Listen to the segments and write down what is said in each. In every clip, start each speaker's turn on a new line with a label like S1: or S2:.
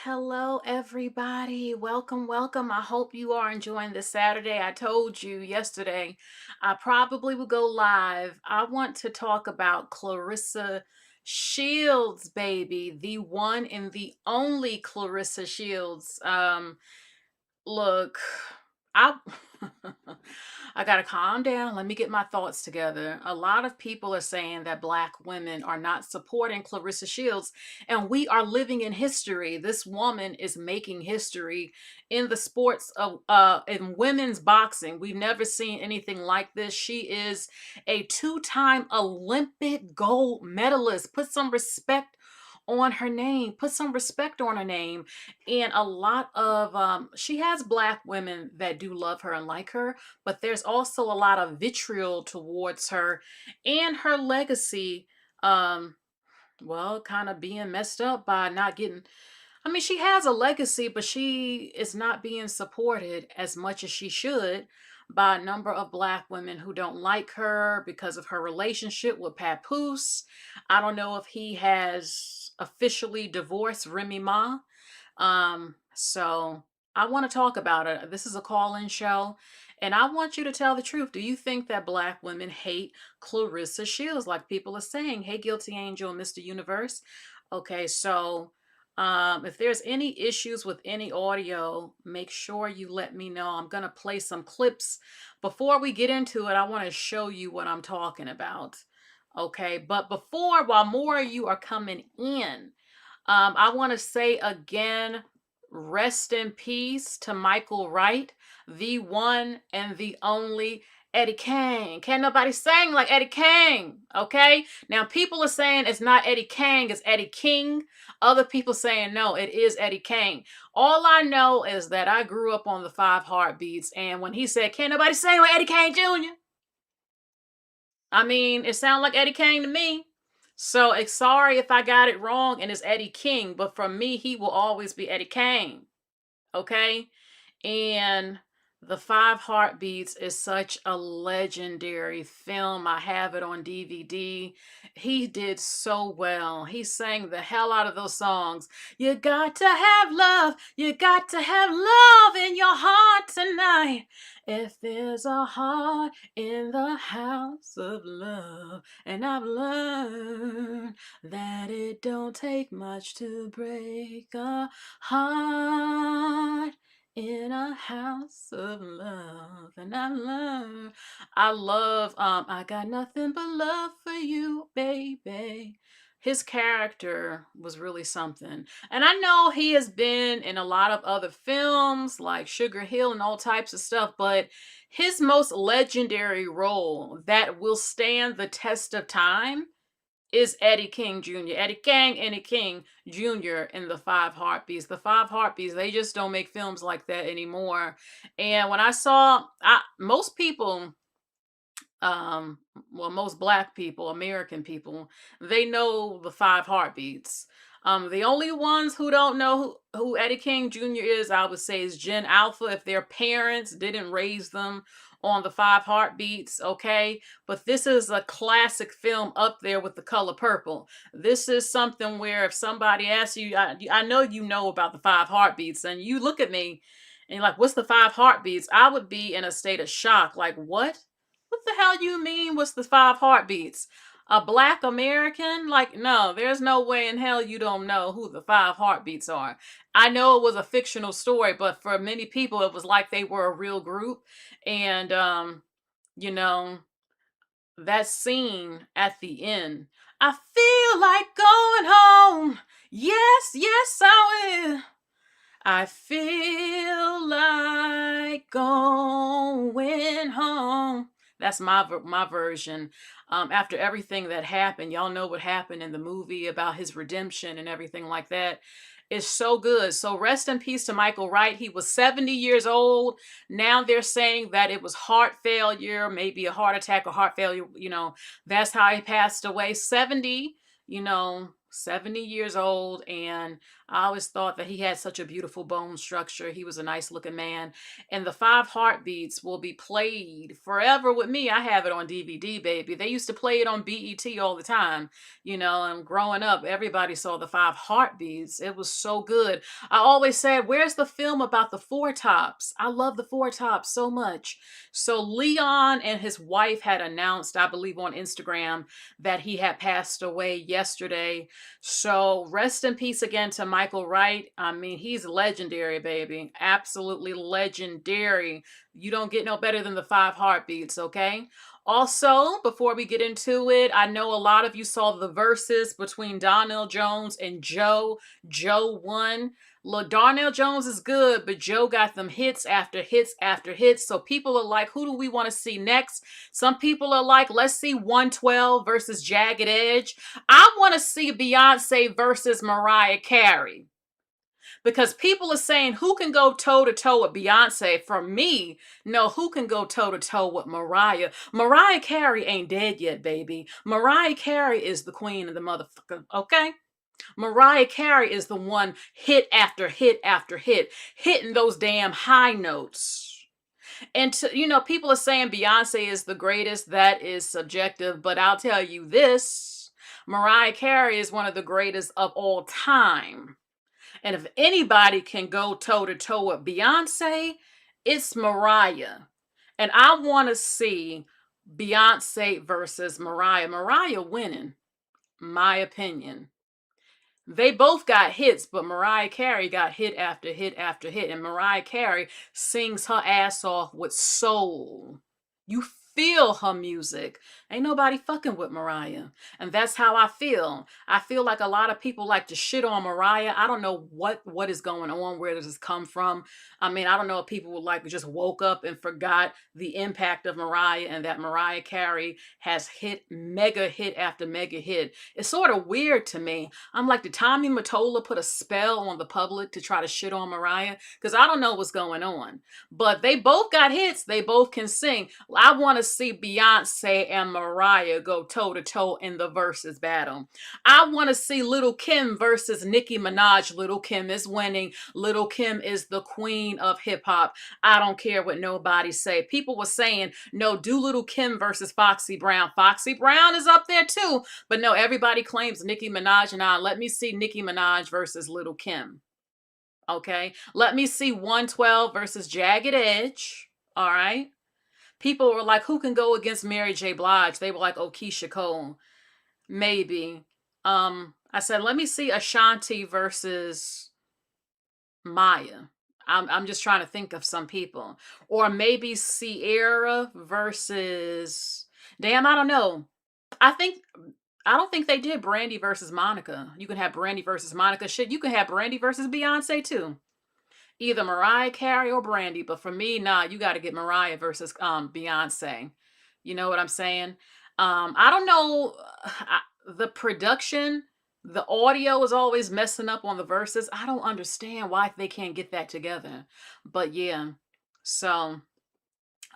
S1: Hello, everybody. Welcome, welcome. I hope you are enjoying this Saturday. I told you yesterday I probably will go live. I want to talk about Clarissa Shields, baby, the one and the only Clarissa Shields. Look, I I gotta calm down. Let me get my thoughts together. A lot of people are saying that Black women are not supporting Clarissa Shields, and we are living in history. This woman is making history in the sports of in women's boxing. We've never seen anything like this. She is a two-time Olympic gold medalist. Put some respect on her name. Put some respect on her name. And a lot of she has Black women that do love her and like her, but there's also a lot of vitriol towards her and her legacy, um well, kind of being messed up by not getting. I mean, she has a legacy, but she is not being supported as much as she should by a number of Black women who don't like her because of her relationship with Papoose. I don't know if he has officially divorced Remy Ma. So I want to talk about it. This is a call-in show, and I want you to tell the truth. Do you think that Black women hate Clarissa Shields, like people are saying? Hey, Guilty Angel, Mr. Universe. Okay, so if there's any issues with any audio, make sure you let me know. I'm gonna play some clips. Before we get into it, I want to show you what I'm talking about. Okay, but before, while more of you are coming in, I want to say again, rest in peace to Michael Wright, the one and the only Eddie Kane. Can't nobody sing like Eddie Kane, okay? Now, people are saying it's not Eddie Kane, it's Eddie King. Other people saying no, it is Eddie Kane. All I know is that I grew up on the Five Heartbeats, and when he said, can't nobody sing like Eddie Kane Jr., I mean, it sounded like Eddie Kane to me. So sorry if I got it wrong and it's Eddie King, but for me, he will always be Eddie Kane. Okay? And The Five Heartbeats is such a legendary film. I have it on DVD. He did so well. He sang the hell out of those songs. You got to have love. You got to have love in your heart tonight. If there's a heart in the house of love, and I've learned that it don't take much to break a heart in a house of love. And I love I got nothing but love for you, baby. His character was really something. And I know he has been in a lot of other films like Sugar Hill and all types of stuff, but his most legendary role that will stand the test of time is Eddie King Jr. Eddie King Jr. in The Five Heartbeats. The Five Heartbeats, they just don't make films like that anymore. And when I saw, most people, um, well, most Black people, American people, they know The Five Heartbeats. The only ones who don't know who Eddie King Jr. is, I would say, is Gen Alpha if their parents didn't raise them on The Five Heartbeats, okay? But this is a classic film up there with The Color Purple. This is something where if somebody asks you, I know you know about The Five Heartbeats, and you look at me and you're like, what's The Five Heartbeats? I would be in a state of shock, like, what? What the hell you mean? What's The Five Heartbeats? A Black American? Like, no, there's no way in hell you don't know who The Five Heartbeats are. I know it was a fictional story, but for many people, it was like they were a real group. And, you know, that scene at the end, I feel like going home. Yes, yes, I will. I feel like going home. That's my version. After everything that happened, y'all know what happened in the movie about his redemption and everything like that. It's so good. So rest in peace to Michael Wright. He was 70 years old. Now they're saying that it was heart failure, maybe a heart attack or heart failure. That's how he passed away. 70, 70 years old, and I always thought that he had such a beautiful bone structure. He was a nice looking man. And the Five Heartbeats will be played forever with me. I have it on DVD, baby. They used to play it on BET all the time, and growing up, everybody saw the Five Heartbeats. It was so good. I always said, where's the film about the Four Tops? I love the Four Tops so much. So Leon and his wife had announced, I believe on Instagram, that he had passed away yesterday. So rest in peace again to Michael Wright. I mean, he's legendary, baby. Absolutely legendary. You don't get no better than the Five Heartbeats, okay? Also, before we get into it, I know a lot of you saw the verses between Donnell Jones and Joe. Joe won. Look, Darnell Jones is good, but Joe got them hits after hits after hits. So people are like, who do we want to see next? Some people are like, let's see 112 versus Jagged Edge. I want to see Beyonce versus Mariah Carey. Because people are saying, who can go toe to toe with Beyonce? For me, no, who can go toe to toe with Mariah? Mariah Carey ain't dead yet, baby. Mariah Carey is the queen of the motherfucker, okay? Mariah Carey is the one hit after hit after hit, hitting those damn high notes. And people are saying Beyonce is the greatest. That is subjective, but I'll tell you this: Mariah Carey is one of the greatest of all time. And if anybody can go toe to toe with Beyonce, it's Mariah. And I want to see Beyonce versus Mariah. Mariah winning, my opinion. They both got hits, but Mariah Carey got hit after hit after hit. And Mariah Carey sings her ass off with soul. You feel her music. Ain't nobody fucking with Mariah. And that's how I feel. I feel like a lot of people like to shit on Mariah. I don't know what is going on. Where does this come from? I mean, I don't know if people would like just woke up and forgot the impact of Mariah and that Mariah Carey has hit mega hit after mega hit. It's sort of weird to me. I'm like, did Tommy Mottola put a spell on the public to try to shit on Mariah? Because I don't know what's going on. But they both got hits. They both can sing. I want to see Beyonce and Mariah go toe to toe in the versus battle. I want to see Little Kim versus Nicki Minaj. Little Kim is winning. Little Kim is the queen of hip hop. I don't care what nobody say. People were saying, no, do Little Kim versus Foxy Brown. Foxy Brown is up there too. But no, everybody claims Nicki Minaj, and let me see Nicki Minaj versus Little Kim. Okay, let me see 112 versus Jagged Edge. All right. People were like, who can go against Mary J. Blige? They were like, oh, Keisha Cole. Maybe. I said, let me see Ashanti versus Maya. I'm just trying to think of some people. Or maybe Sierra versus, damn, I don't know. I don't think they did Brandy versus Monica. You can have Brandy versus Monica. Shit, you can have Brandy versus Beyonce too. Either Mariah Carey or Brandy. But for me, nah, you got to get Mariah versus Beyonce. You know what I'm saying? I don't know. The production, the audio is always messing up on the verses. I don't understand why they can't get that together. But yeah, so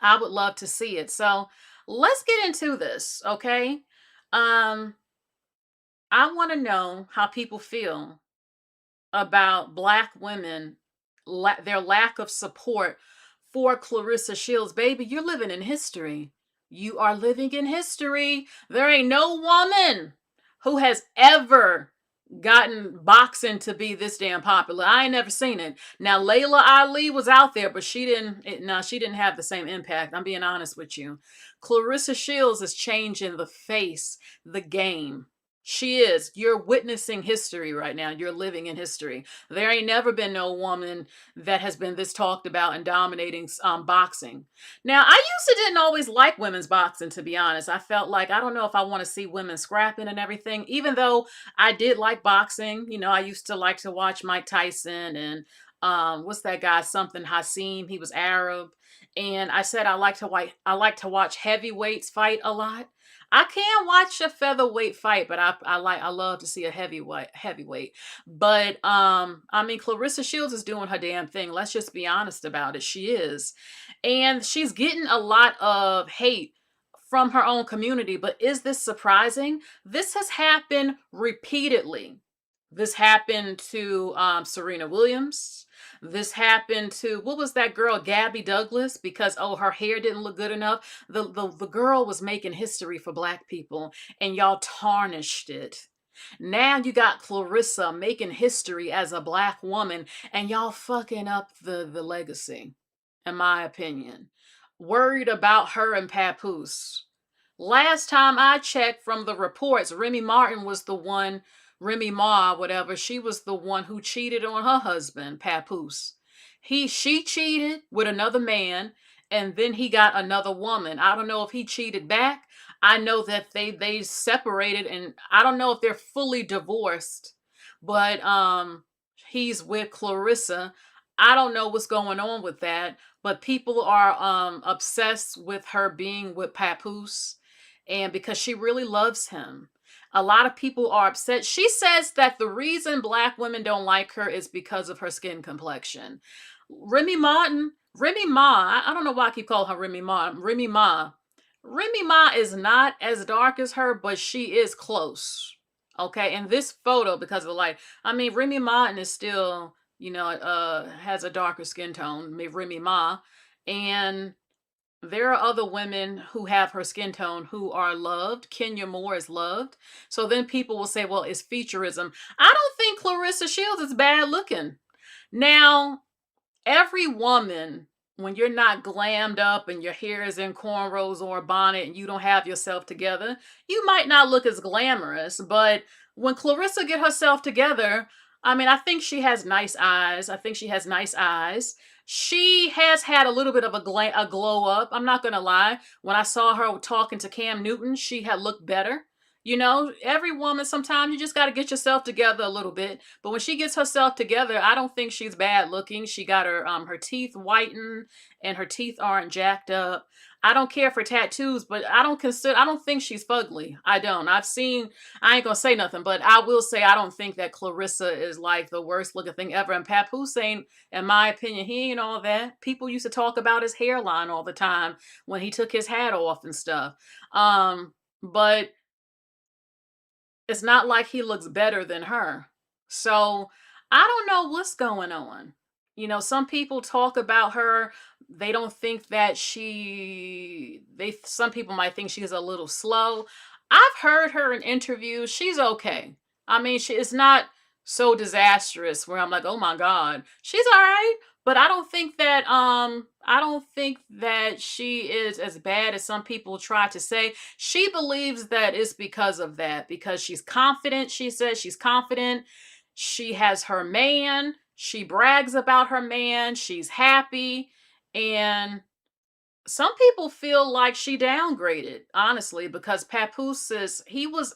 S1: I would love to see it. So let's get into this, okay? I want to know how people feel about Black women, their lack of support for Claressa Shields. Baby, you're living in history. You are living in history. There ain't no woman who has ever gotten boxing to be this damn popular. I ain't never seen it. Now, Layla Ali was out there, but she didn't have the same impact. I'm being honest with you. Claressa Shields is changing the face, the game. She is. You're witnessing history right now. You're living in history. There ain't never been no woman that has been this talked about and dominating boxing. Now, I used to didn't always like women's boxing, to be honest. I felt like, I don't know if I want to see women scrapping and everything, even though I did like boxing. I used to like to watch Mike Tyson and what's that guy? Something Hassim. He was Arab. And I said I like to watch heavyweights fight a lot. I can watch a featherweight fight, but I love to see a heavyweight. But I mean, Claressa Shields is doing her damn thing. Let's just be honest about it. She is. And she's getting a lot of hate from her own community. But is this surprising? This has happened repeatedly. This happened to Serena Williams. This happened to, what was that girl, Gabby Douglas, because oh, her hair didn't look good enough. The girl was making history for Black people, and y'all tarnished it. Now you got Clarissa making history as a Black woman, and y'all fucking up the legacy, in my opinion. Worried about her and Papoose. Last time I checked from the reports, Remy Martin was the one, Remy Ma, whatever, she was the one who cheated on her husband, Papoose. She cheated with another man, and then he got another woman. I don't know if he cheated back. I know that they separated, and I don't know if they're fully divorced, but he's with Clarissa. I don't know what's going on with that, but people are obsessed with her being with Papoose, and because she really loves him. A lot of people are upset. She says that the reason Black women don't like her is because of her skin complexion. Remy Martin, Remy Ma, I don't know why I keep calling her Remy Ma. Remy Ma. Remy Ma is not as dark as her, but she is close. Okay, in this photo, because of the light, I mean, Remy Martin is still, has a darker skin tone, Remy Ma, and there are other women who have her skin tone who are loved. Kenya Moore is loved. So then people will say, well, it's featureism. I don't think Clarissa Shields is bad looking. Now, every woman, when you're not glammed up and your hair is in cornrows or a bonnet and you don't have yourself together, you might not look as glamorous. But when Clarissa get herself together, I mean, I think she has nice eyes. I think she has nice eyes. She has had a little bit of a glow up. I'm not gonna lie. When I saw her talking to Cam Newton, she had looked better. You know, every woman, sometimes you just got to get yourself together a little bit. But when she gets herself together, I don't think she's bad looking. She got her teeth whitened and her teeth aren't jacked up. I don't care for tattoos, but I don't think she's fugly. I don't. I ain't gonna say nothing, but I will say I don't think that Clarissa is like the worst looking thing ever. And Papoose ain't, in my opinion, he ain't all that. People used to talk about his hairline all the time when he took his hat off and stuff. But it's not like he looks better than her. So I don't know what's going on. Some people talk about her. They don't think that some people might think she's a little slow. I've heard her in interviews. She's okay. I mean, she is not so disastrous where I'm like, oh my God, she's all right. But I don't think that she is as bad as some people try to say. She believes that it's because of that, because she's confident. She says she's confident. She has her man. She brags about her man. She's happy. And some people feel like she downgraded, honestly, because Papoose he was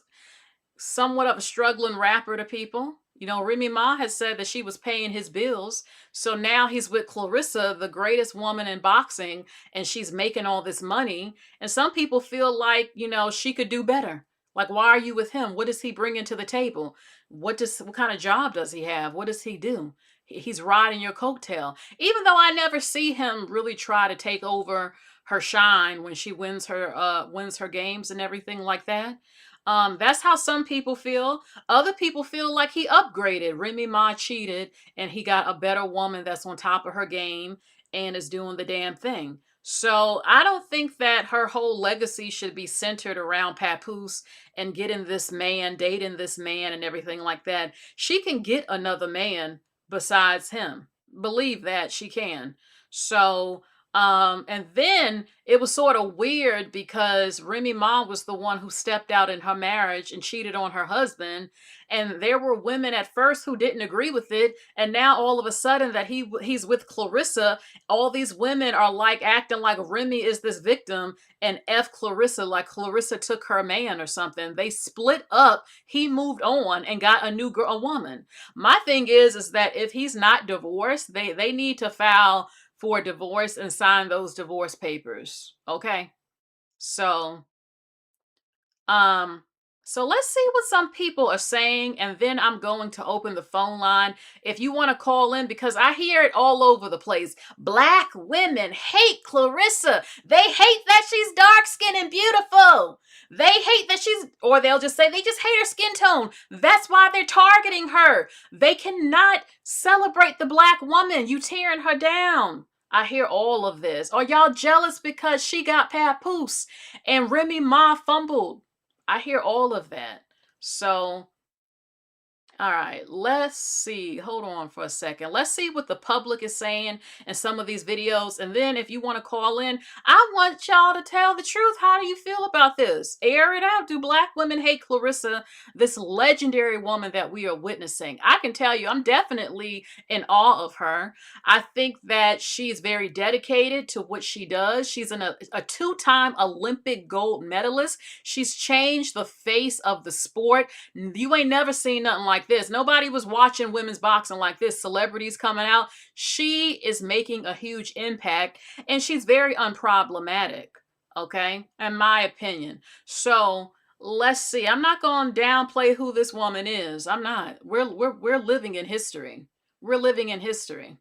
S1: somewhat of a struggling rapper to people. Remy Ma has said that she was paying his bills. So now he's with Clarissa, the greatest woman in boxing, and she's making all this money. And some people feel like, she could do better. Like, why are you with him? What does he bring into the table? What kind of job does he have? What does he do? He's riding your coattail. Even though I never see him really try to take over her shine when she wins her games and everything like that. That's how some people feel. Other people feel like he upgraded. Remy Ma cheated and he got a better woman that's on top of her game and is doing the damn thing. So I don't think that her whole legacy should be centered around Papoose and getting this man, dating this man and everything like that. She can get another man besides him. Believe that she can. So and then it was sort of weird because Remy Ma was the one who stepped out in her marriage and cheated on her husband. And there were women at first who didn't agree with it. And now all of a sudden that he's with Clarissa, all these women are like acting like Remy is this victim and F Clarissa, like Clarissa took her man or something. They split up. He moved on and got a new girl, a woman. My thing is that if he's not divorced, they need to file for divorce and sign those divorce papers. Okay. So, um, So let's see what some people are saying, and then I'm going to open the phone line if you want to call in, because I hear it all over the place. Black women hate Claressa. They hate that she's dark skinned and beautiful. They hate that or they'll just say they just hate her skin tone. That's why they're targeting her. They cannot celebrate the black woman. You tearing her down. I hear all of this. Are y'all jealous because she got papoose and Remy Ma fumbled? I hear all of that. So, all right, let's see. Hold on for a second. Let's see what the public is saying in some of these videos. And then if you want to call in, I want y'all to tell the truth. How do you feel about this? Air it out. Do black women hate Claressa, this legendary woman that we are witnessing? I can tell you, I'm definitely in awe of her. I think that she's very dedicated to what she does. She's a two-time Olympic gold medalist. She's changed the face of the sport. You ain't never seen nothing like this. Nobody was watching women's boxing like this. Celebrities coming out. She is making a huge impact, and she's very unproblematic, okay, in my opinion. So let's see. I'm not going to downplay who this woman is. I'm not. We're living in history. We're living in history,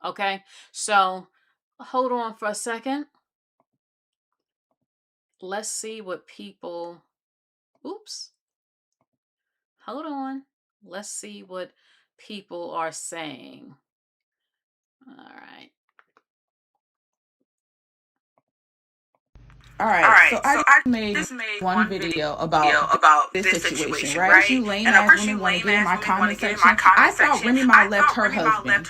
S1: okay? So hold on for a second. Let's see what people... Oops. Hold on. Let's see what people are saying. All right.
S2: All right, so I just made one video about this situation, right? You lame ass women want to get in my comment section. I thought Remy Ma left her husband.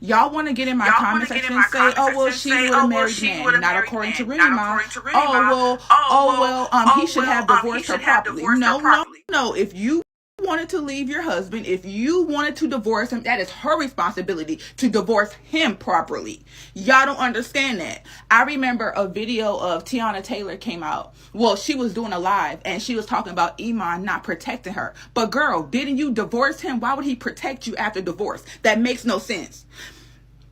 S2: Y'all want to get in my comment section and say, oh, well, she would have married man. Not according to Remy Ma. Oh, well, he should have divorced her properly. No. If you wanted to leave your husband, if you wanted to divorce him, that is her responsibility to divorce him properly. Y'all don't understand that. I remember a video of Tiana Taylor came out. Well, she was doing a live and she was talking about Iman not protecting her. But girl, didn't you divorce him? Why would he protect you after divorce? That makes no sense.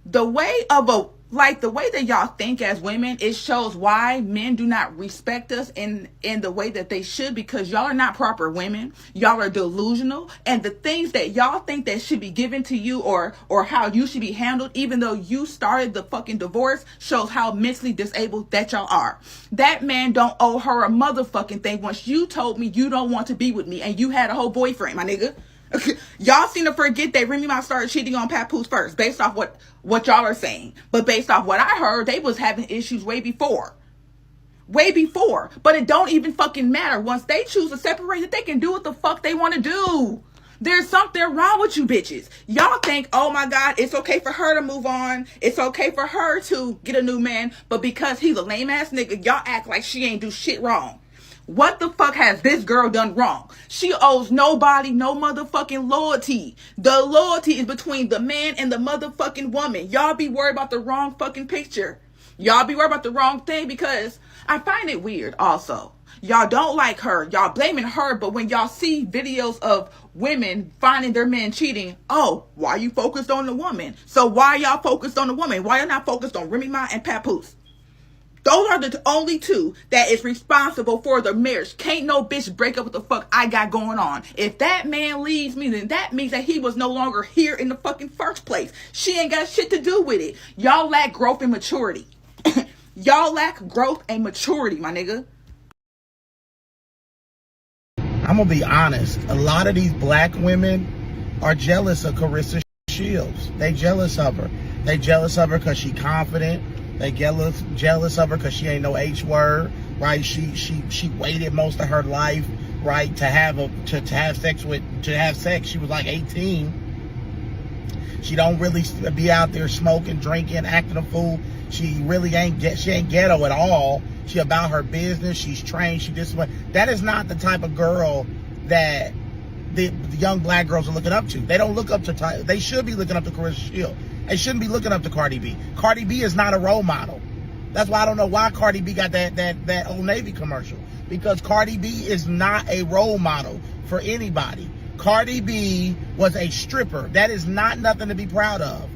S2: The way that y'all think as women, it shows why men do not respect us in the way that they should, because y'all are not proper women. Y'all are delusional, and the things that y'all think that should be given to you or how you should be handled, even though you started the fucking divorce, shows how mentally disabled that y'all are. That man don't owe her a motherfucking thing once you told me you don't want to be with me and you had a whole boyfriend, my nigga. Y'all seem to forget that Remy Ma started cheating on Papoose first, based off what y'all are saying. But based off what I heard, they was having issues way before. But it don't even fucking matter. Once they choose to separate it, they can do what the fuck they want to do. There's something wrong with you bitches. Y'all think, oh my God, it's okay for her to move on. It's okay for her to get a new man. But because he's a lame ass nigga, y'all act like she ain't do shit wrong. What the fuck has this girl done wrong? She owes nobody no motherfucking loyalty. The loyalty is between the man and the motherfucking woman. Y'all be worried about the wrong fucking picture. Y'all be worried about the wrong thing, because I find it weird also. Y'all don't like her. Y'all blaming her, but when y'all see videos of women finding their men cheating, oh, why you focused on the woman? So why y'all focused on the woman? Why y'all not focused on Remy Ma and Papoose? Those are the only two that is responsible for the marriage. Can't no bitch break up what the fuck I got going on. If that man leaves me, then that means that he was no longer here in the fucking first place. She ain't got shit to do with it. Y'all lack growth and maturity. Y'all lack growth and maturity, my nigga.
S3: I'm gonna be honest. A lot of these black women are jealous of Claressa Shields. They jealous of her. They jealous of her because she confident. They jealous of her because she ain't no H word, right? She waited most of her life, right, to have sex. She was like 18. She don't really be out there smoking, drinking, acting a fool. She really ain't ghetto at all. She about her business. She's trained. She this way. That is not the type of girl that the young black girls are looking up to. They don't look up to. They should be looking up to Claressa Shields. They shouldn't be looking up to Cardi B. Cardi B is not a role model. That's why I don't know why Cardi B got that Old Navy commercial. Because Cardi B is not a role model for anybody. Cardi B was a stripper. That is not nothing to be proud of.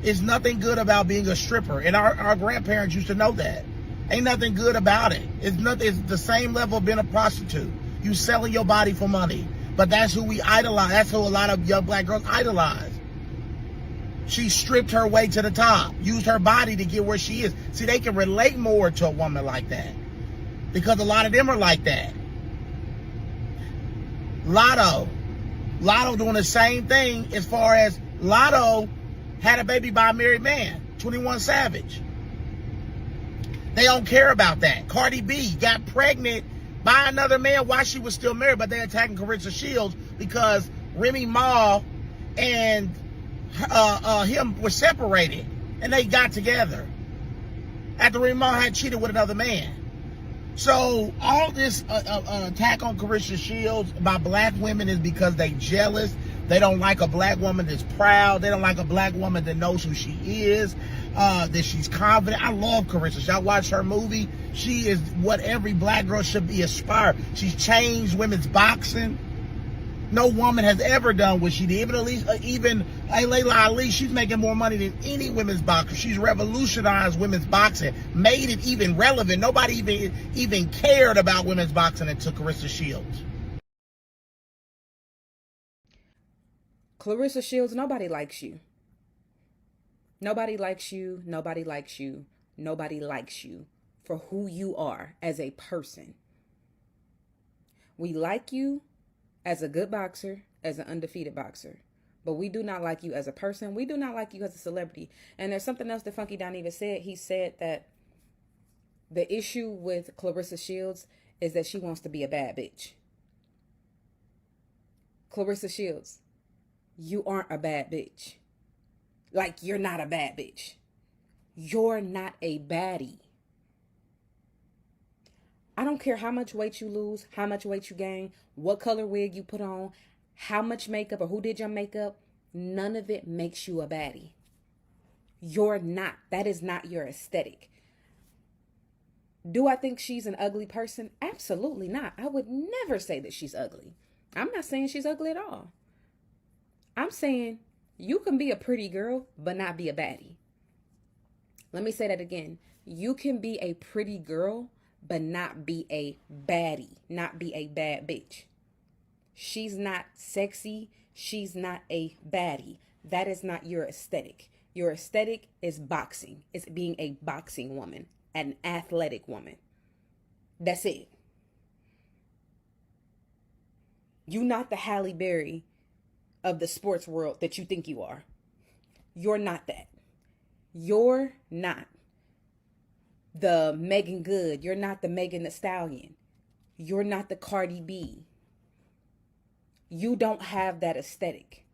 S3: It's nothing good about being a stripper. And our grandparents used to know that. Ain't nothing good about it. It's the same level of being a prostitute. You selling your body for money. But that's who we idolize. That's who a lot of young black girls idolize. She stripped her way to the top, used her body to get where she is. See, they can relate more to a woman like that because a lot of them are like that. Lotto doing the same thing as far as Lotto had a baby by a married man, 21 Savage. They don't care about that. Cardi B got pregnant by another man while she was still married, but they're attacking Claressa Shields because Remy Ma and him were separated and they got together after Remy Ma had cheated with another man. So all this attack on Claressa Shields by black women is because they jealous. They don't like a black woman that's proud. They don't like a black woman that knows who she is, that she's confident. I love Claressa. I watched her movie. She is what every black girl should be aspire. She's changed women's boxing. No woman has ever done what she did. Even Layla Ali, she's making more money than any women's boxer. She's revolutionized women's boxing, made it even relevant. Nobody even cared about women's boxing until Claressa Shields.
S2: Claressa Shields, nobody likes you. Nobody likes you. Nobody likes you. Nobody likes you for who you are as a person. We like you as a good boxer, as an undefeated boxer. But we do not like you as a person. We do not like you as a celebrity. And there's something else that Funky Don even said. He said that the issue with Claressa Shields is that she wants to be a bad bitch. Claressa Shields, you aren't a bad bitch. Like, you're not a bad bitch. You're not a baddie. I don't care how much weight you lose, how much weight you gain, what color wig you put on, how much makeup or who did your makeup. None of it makes you a baddie. You're not. That is not your aesthetic. Do I think she's an ugly person? Absolutely not. I would never say that she's ugly. I'm not saying she's ugly at all. I'm saying you can be a pretty girl, but not be a baddie. Let me say that again. You can be a pretty girl, but not be a baddie, not be a bad bitch. She's not sexy. She's not a baddie. That is not your aesthetic. Your aesthetic is boxing. It's being a boxing woman, an athletic woman. That's it. You're not the Halle Berry of the sports world that you think you are. You're not that. You're not the Megan Good. You're not the Megan Thee Stallion. You're not the Cardi B. You don't have that aesthetic.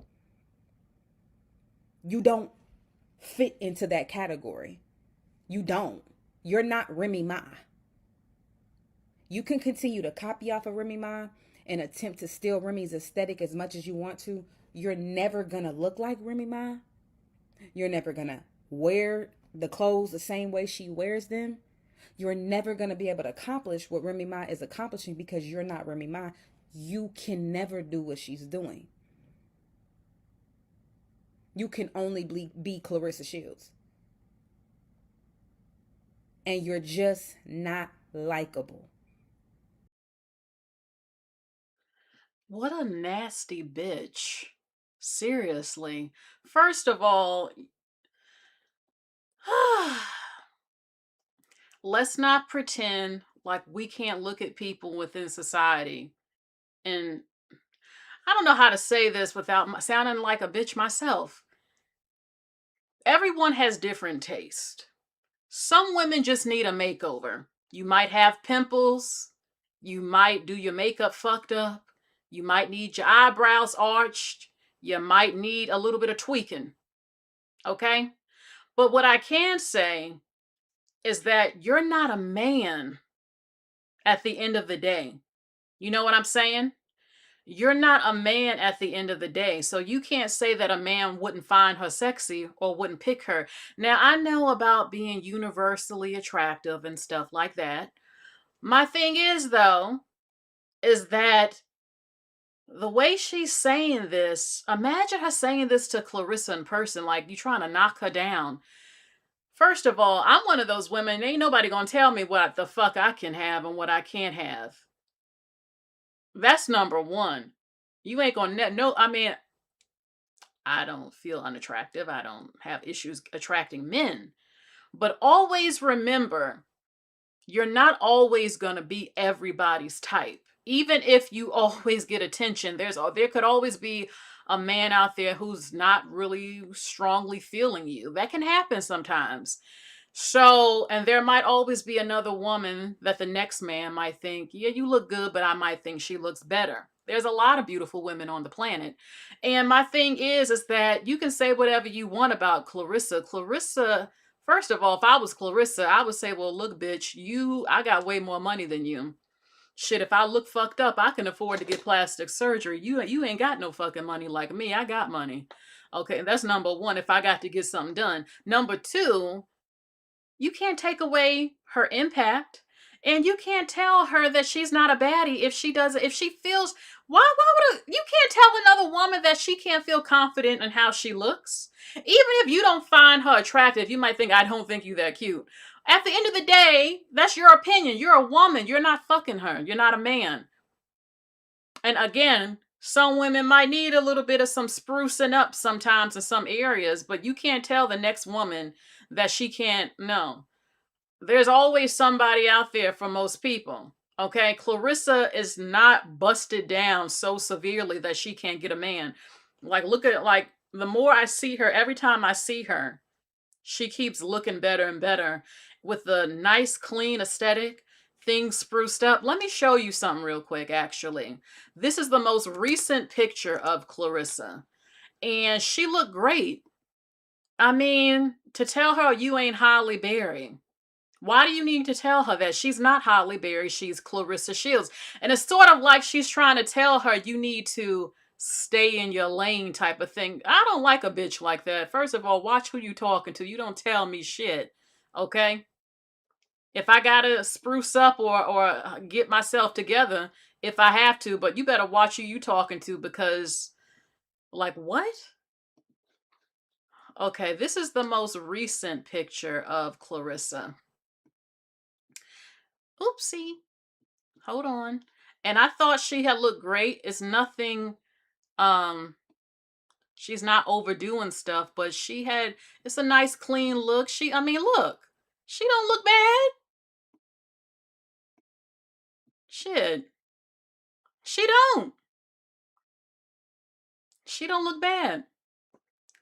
S2: You don't fit into that category. You don't. You're not Remy Ma. You can continue to copy off of Remy Ma and attempt to steal Remy's aesthetic as much as you want to. You're never going to look like Remy Ma. You're never going to wear the clothes the same way she wears them. You're never going to be able to accomplish what Remy Ma is accomplishing because you're not Remy Ma. You can never do what she's doing. You can only be Claressa Shields. And you're just not likable.
S1: What a nasty bitch. Seriously. First of all, let's not pretend like we can't look at people within society. And I don't know how to say this without sounding like a bitch myself. Everyone has different taste. Some women just need a makeover. You might have pimples. You might do your makeup fucked up. You might need your eyebrows arched. You might need a little bit of tweaking. Okay? But what I can say is that you're not a man at the end of the day. You know what I'm saying? You're not a man at the end of the day. So you can't say that a man wouldn't find her sexy or wouldn't pick her. Now, I know about being universally attractive and stuff like that. My thing is, though, is that the way she's saying this, imagine her saying this to Claressa in person, like you trying to knock her down. First of all, I'm one of those women, ain't nobody gonna tell me what the fuck I can have and what I can't have. That's number one. You ain't gonna no. I mean, I don't feel unattractive. I don't have issues attracting men. But always remember, you're not always going to be everybody's type. Even if you always get attention, there could always be a man out there who's not really strongly feeling you. That can happen sometimes. So, and there might always be another woman that the next man might think, yeah, you look good, but I might think she looks better. There's a lot of beautiful women on the planet. And my thing is that you can say whatever you want about Claressa. Claressa, first of all, if I was Claressa, I would say, well, look, bitch, I got way more money than you. Shit, if I look fucked up, I can afford to get plastic surgery. You ain't got no fucking money like me. I got money. Okay, that's number one, if I got to get something done. Number two, you can't take away her impact, and you can't tell her that she's not a baddie if she feels, you can't tell another woman that she can't feel confident in how she looks. Even if you don't find her attractive, you might think, I don't think you that cute. At the end of the day, that's your opinion. You're a woman. You're not fucking her. You're not a man. And again, some women might need a little bit of some sprucing up sometimes in some areas, but you can't tell the next woman that she can't. No, there's always somebody out there for most people. Okay, Claressa is not busted down so severely that she can't get a man. Like, look at, like, the more I see her, every time I see her, she keeps looking better and better with the nice, clean aesthetic, things spruced up. Let me show you something real quick, actually. This is the most recent picture of Claressa, and she looked great. I mean, to tell her you ain't Holly Berry. Why do you need to tell her that? She's not Holly Berry, she's Claressa Shields. And it's sort of like she's trying to tell her you need to stay in your lane type of thing. I don't like a bitch like that. First of all, watch who you talking to. You don't tell me shit. Okay? If I gotta spruce up or get myself together, if I have to, but you better watch who you talking to, because, like, what? Okay, this is the most recent picture of Claressa. Oopsie. Hold on. And I thought she had looked great. It's nothing, um, she's not overdoing stuff, but it's a nice clean look. I mean, look. She don't look bad. Shit. She don't. She don't look bad.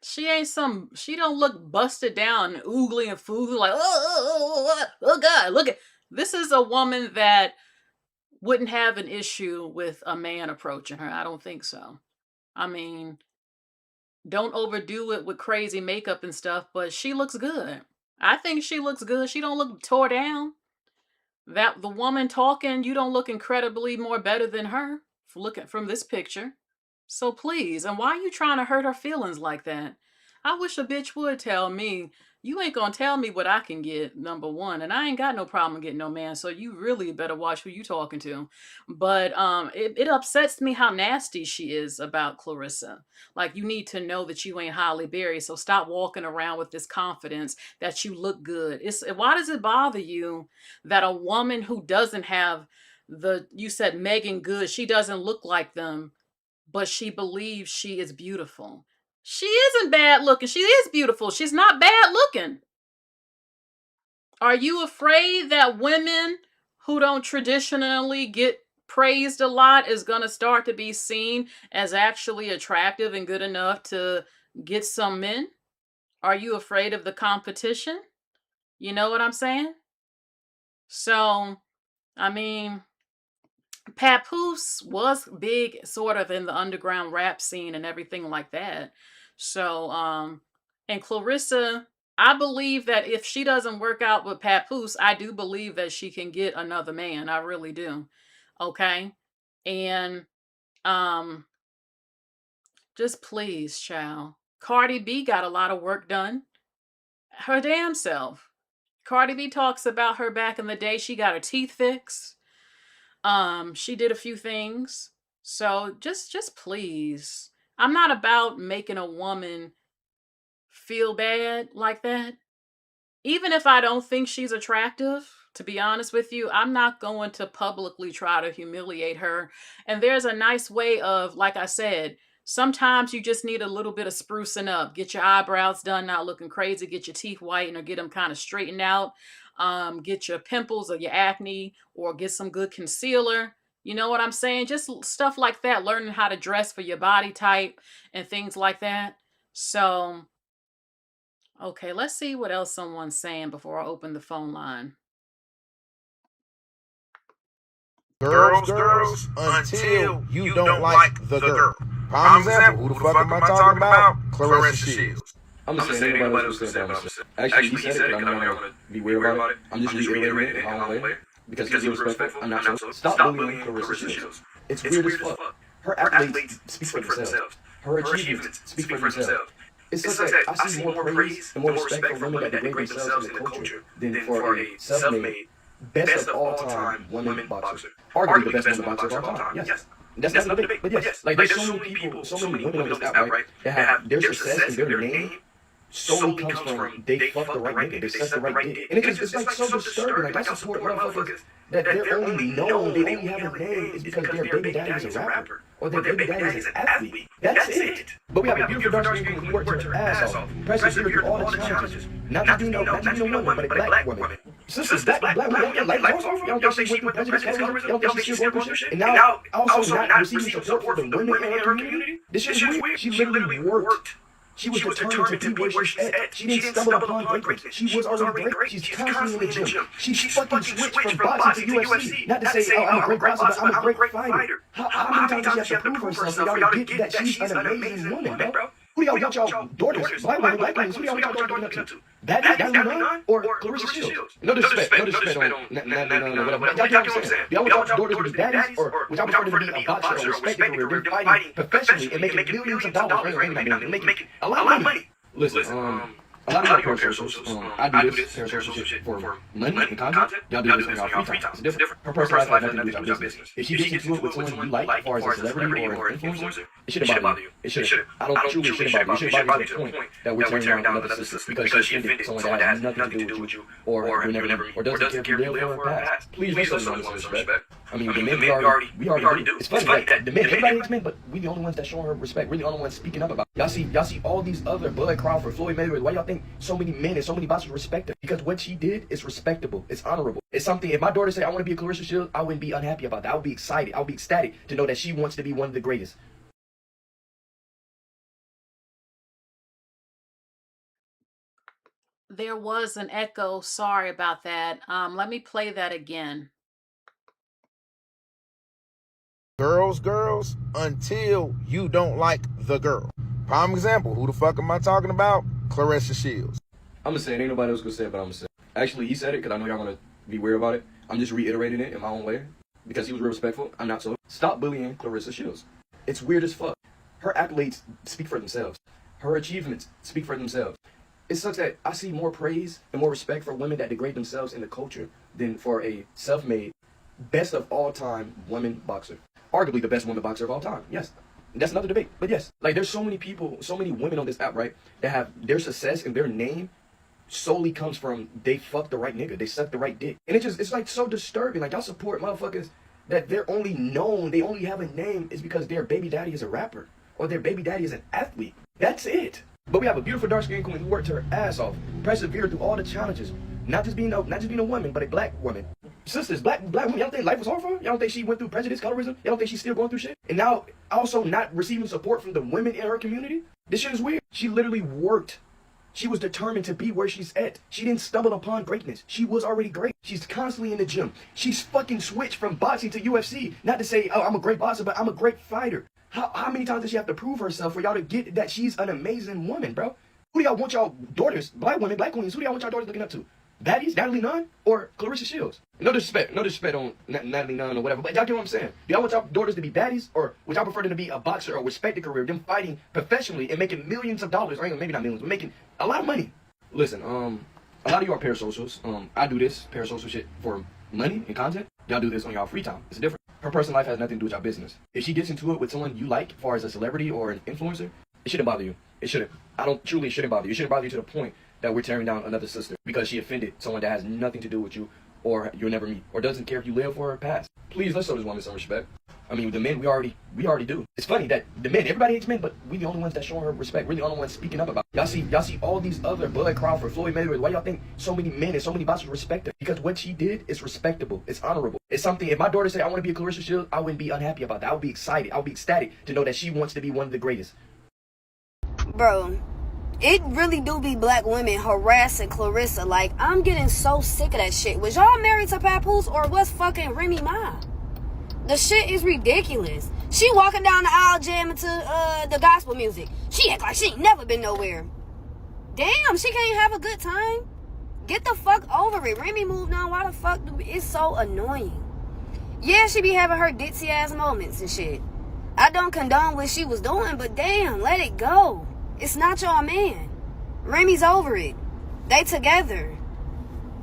S1: She don't look busted down and oogly and foogly like, oh God, look at, this is a woman that wouldn't have an issue with a man approaching her. I don't think so. I mean, don't overdo it with crazy makeup and stuff, but she looks good. I think she looks good. She don't look tore down. That the woman talking, you don't look incredibly more better than her looking from this picture. So please, and why are you trying to hurt her feelings like that? I wish a bitch would tell me. You ain't gonna tell me what I can get, number one, and I ain't got no problem getting no man. So you really better watch who you talking to. But it upsets me how nasty she is about Claressa. Like, you need to know that you ain't Holly Berry. So stop walking around with this confidence that you look good. Why does it bother you that a woman who doesn't have you said Megan Good, she doesn't look like them, but she believes she is beautiful? She isn't bad looking. She is beautiful. She's not bad looking. Are you afraid that women who don't traditionally get praised a lot is going to start to be seen as actually attractive and good enough to get some men? Are you afraid of the competition? You know what I'm saying? So, I mean, Papoose was big sort of in the underground rap scene and everything like that. So, and Claressa, I believe that if she doesn't work out with Papoose, I do believe that she can get another man. I really do. Okay? And um just please, child. Cardi B got a lot of work done. Her damn self. Cardi B talks about her back in the day. She got her teeth fixed. She did a few things. So just please. I'm not about making a woman feel bad like that. Even if I don't think she's attractive, To be honest with you, I'm not going to publicly try to humiliate her. And there's a nice way of, like I said, sometimes you just need a little bit of sprucing up. Get your eyebrows done, not looking crazy. Get your teeth whitened or get them kind of straightened out. Get your pimples or your acne or get some good concealer. You know what I'm saying? Just stuff like that. Learning how to dress for your body type and things like that. So, okay, let's see what else someone's saying before I open the phone line.
S3: Girls, until you don't like the girl. Prime example, who the fuck am I talking about? Claressa Shields.
S4: I'm gonna say anybody else gonna say, but I'm gonna say. Actually, he said it, but I don't want to be weird about it. I'm just reiterating it in my own way. Because he's respectful, I'm not so. Stop bullying Claressa Shields. It's weird as fuck. Her accolades speak for themselves. Her achievements speak for themselves. It's such that I see more praise and more respect for women that degrade themselves in the culture than for a self-made, best of all time women boxer. Arguably the best women boxer of all time. Yes. That's not a debate, but yes. Like there's so many people, so many women on this outright that have their success and their name solely comes from they fuck the right nigga, they suck the right dick. And it's like so disturbing. Like I support motherfuckers that they're only known, they only have a name is because their baby daddy is a rapper or their baby daddy is an athlete. That's it. But we have a beautiful dark skin queen who worked her ass off, persevere through all the challenges. Not just being no woman, but a black woman. Sisters, black women, y'all like y'all don't think she went through prejudice, colorism, y'all don't think she's still going through shit. And now also not receiving support from the women in her community. This shit is weird. She literally worked. She was determined to be where she's at. She didn't stumble upon greatness. She was already great. She's constantly in the gym. She fucking switched from boxing to UFC. Not to say, oh, I'm a great boxer, but I'm a great fighter. How many times does she have to prove herself for y'all to get that she's an amazing woman, bro? Who do y'all want y'all daughters, black women, who do y'all want y'all daughters looking up to? That Nunn or Claressa Shields? No disrespect on whatever. Y'all get what I'm saying? Do y'all want y'all daughters to be daddies, or would y'all prefer to be a boxer or respected career, them fighting professionally and making millions of dollars, making a lot of money? Listen, a lot of y'all parasocials, I do this parasocial shit for money and content. Y'all do this on y'all free time. It's different. Her personal life has nothing to do with your business. If she gets into it with someone you like, as far as a celebrity or an influencer, it shouldn't bother you. It shouldn't. I don't truly shouldn't bother you. It shouldn't bother you to the point that we're tearing down another sister because she offended someone that has nothing to do with you or doesn't care if you live or past. Please listen to us with respect. I mean, the men we already do. It's funny that the men, everybody hates men, but we the only ones that showing her respect. We're the only ones speaking up about it. Y'all see all these other blood crowd for Floyd Mayweather. Why y'all think so many men and so many boxers respect her? Because what she did is respectable. It's honorable. It's something. If my daughter said I want to be a Claressa Shields, I wouldn't be unhappy about that. I would be excited. I would be ecstatic to know that she wants to be one of the greatest.
S1: There was an echo. Sorry about that. Let me play that again.
S3: Girls, until you don't like the girl. Prime example, who the fuck am I talking about? Claressa Shields.
S4: I'm gonna say it. Ain't nobody else gonna say it, but I'm gonna say it. Actually, he said it because I know y'all gonna be weird about it. I'm just reiterating it in my own way because he was real respectful. I'm not so. Stop bullying Claressa Shields. It's weird as fuck. Her accolades speak for themselves. Her achievements speak for themselves. It's such that I see more praise and more respect for women that degrade themselves in the culture than for a self-made, best of all time woman boxer. Arguably the best woman boxer of all time. Yes. That's another debate. But yes, like there's so many people, so many women on this app, right, that have their success and their name solely comes from they fuck the right nigga, they suck the right dick. And it's like so disturbing. Like y'all support motherfuckers that they're only known, they only have a name is because their baby daddy is a rapper or their baby daddy is an athlete. That's it. But we have a beautiful dark skin queen who worked her ass off, persevered through all the challenges. Not just being a woman, but a black woman. Sisters, black women, y'all don't think life was hard for her? Y'all don't think she went through prejudice, colorism? Y'all don't think she's still going through shit? And now also not receiving support from the women in her community? This shit is weird. She literally worked. She was determined to be where she's at. She didn't stumble upon greatness. She was already great. She's constantly in the gym. She's fucking switched from boxing to UFC. Not to say, oh, I'm a great boxer, but I'm a great fighter. How many times does she have to prove herself for y'all to get that she's an amazing woman, bro? Who do y'all want y'all daughters, black women, black queens, who do y'all want y'all daughters looking up to? Natalie Nunn or Claressa Shields? No disrespect on Natalie Nunn or whatever, but y'all get what I'm saying. Do y'all want y'all daughters to be baddies, or would y'all prefer them to be a boxer or respected career, them fighting professionally and making millions of dollars, or maybe not millions, but making a lot of money? Listen, a lot of you are parasocials. I do this parasocial shit for money and content. Y'all do this on y'all free time. It's different. Her personal life has nothing to do with y'all business. If she gets into it with someone you like, as far as a celebrity or an influencer, it shouldn't bother you. It shouldn't. It shouldn't bother you. It shouldn't bother you to the point that we're tearing down another sister because she offended someone that has nothing to do with you or you'll never meet, or doesn't care if you live or pass. Please, let's show this woman some respect. I mean, the men, we already do. It's funny that the men, everybody hates men, but we the only ones that show her respect. We're the only ones speaking up about it. Y'all see all these other Bud Crawford, Floyd Mayweather. Why y'all think so many men and so many boxers respect her? Because what she did is respectable. It's honorable. It's something, if my daughter said, I want to be a Claressa Shields, I wouldn't be unhappy about that. I would be excited. I would be ecstatic to know that she wants to be one of the greatest.
S5: Bro, it really do be black women harassing Claressa. Like, I'm getting so sick of that shit. Was y'all married to Papoose or was fucking Remy Ma? The shit is ridiculous. She walking down the aisle jamming to the gospel music. She act like she ain't never been nowhere. Damn, she can't have a good time. Get the fuck over it. Remy moved on. Why the fuck it's so annoying? Yeah, she be having her ditzy ass moments and shit. I don't condone what she was doing, but damn, let it go. It's not your man. Remy's over it. They together.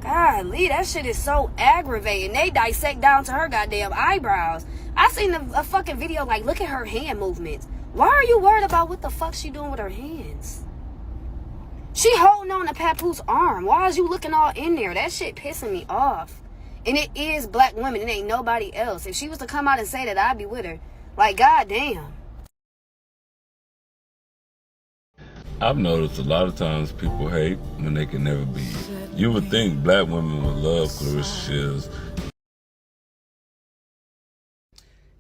S5: Golly, that shit is so aggravating. They dissect down to her goddamn eyebrows. I seen a fucking video like, look at her hand movements. Why are you worried about what the fuck she doing with her hands? She holding on to Papoose arm. Why is you looking all in there? That shit pissing me off. And it is black women. It ain't nobody else. If she was to come out and say that, I'd be with her. Like, goddamn.
S6: I've noticed a lot of times people hate when they can never be. You would think black women would love Claressa Shields.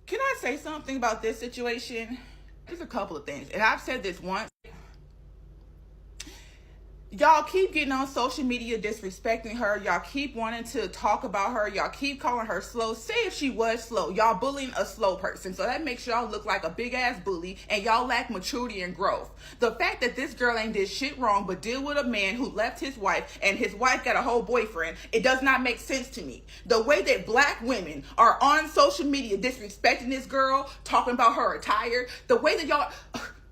S2: Can I say something about this situation? There's a couple of things, and I've said this once. Y'all keep getting on social media disrespecting her. Y'all keep wanting to talk about her. Y'all keep calling her slow. Say if she was slow. Y'all bullying a slow person. So that makes y'all look like a big ass bully and y'all lack maturity and growth. The fact that this girl ain't did shit wrong but deal with a man who left his wife and his wife got a whole boyfriend, it does not make sense to me. The way that black women are on social media disrespecting this girl, talking about her attire, the way that y'all...